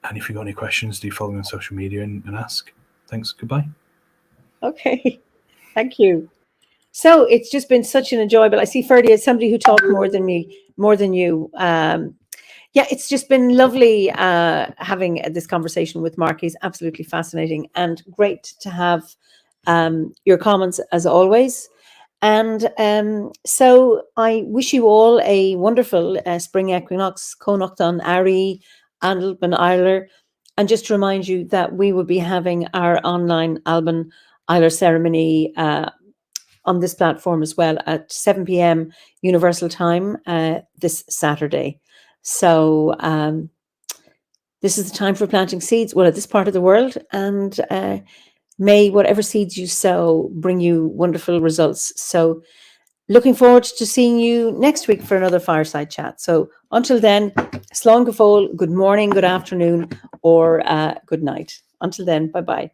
if you've got any questions, do follow me on social media and ask. Thanks. Goodbye. Okay. Thank you. So it's just been such an enjoyable. I see Ferdy as somebody who talked more than you. Yeah, it's just been lovely having this conversation with Mark. He's absolutely fascinating and great to have your comments as always. And so I wish you all a wonderful spring equinox, Connacht Ari, Andalban Eiler, and just to remind you that we will be having our online Alban Eiler ceremony on this platform as well at 7 p.m. Universal Time this Saturday. So this is the time for planting seeds, well, at this part of the world, and may whatever seeds you sow bring you wonderful results. So looking forward to seeing you next week for another Fireside Chat. So until then, slán go fóill, good morning, good afternoon, or good night. Until then, bye-bye.